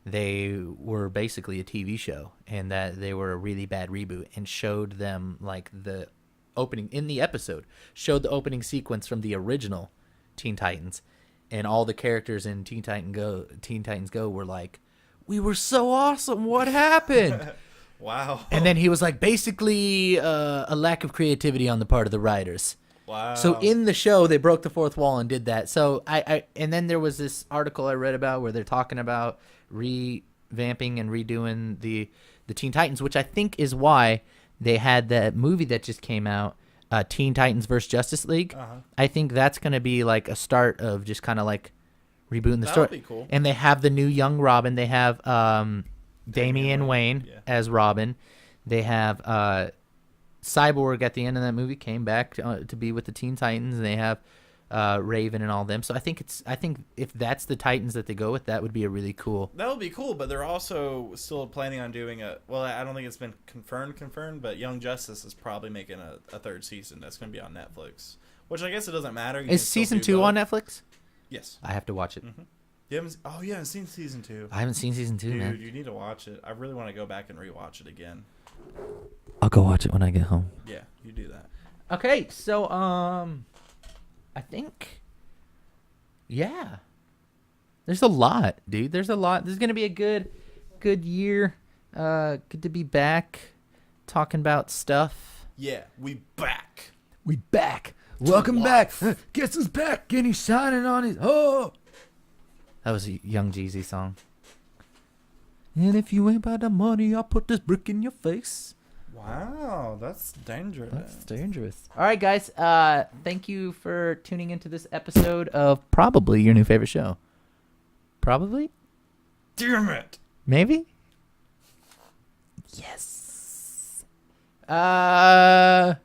they were basically a TV show and that they were a really bad reboot, and showed them like the opening in the episode, showed the opening sequence from the original Teen Titans, and all the characters in Teen Titans Go were like, "We were so awesome. What happened?" Wow. And then he was like, basically a lack of creativity on the part of the writers. Wow. So in the show, they broke the fourth wall and did that. So and then there was this article I read about where they're talking about revamping and redoing the Teen Titans, which I think is why they had that movie that just came out, Teen Titans vs. Justice League. Uh-huh. I think that's going to be like a start of just kind of like rebooting the story. That would be cool. And they have the new young Robin. They have Damian Wayne as Robin. They have Cyborg at the end of that movie came back to be with the Teen Titans. And they have Raven and all them. So I think if that's the Titans that they go with, that would be a really cool. That would be cool, but they're also still planning on doing I don't think it's been confirmed, but Young Justice is probably making a third season that's going to be on Netflix, which I guess it doesn't matter. Is season 2 on Netflix? Yes. I have to watch it. Mm-hmm. You haven't seen season 2. I haven't seen season 2, Dude, man. you need to watch it. I really want to go back and rewatch it again. I'll go watch it when I get home. Yeah, you do that. Okay, so I think, yeah, there's a lot, dude. There's a lot. This is gonna be a good year. Good to be back, talking about stuff. Yeah, we back. We back. Welcome back. Guess who's back? And he's shining on his. Oh, that was a Young Jeezy song. And if you ain't about the money, I'll put this brick in your face. Wow, that's dangerous. That's dangerous. All right, guys. Thank you for tuning into this episode of probably your new favorite show. Probably? Damn it. Maybe? Yes. Bye.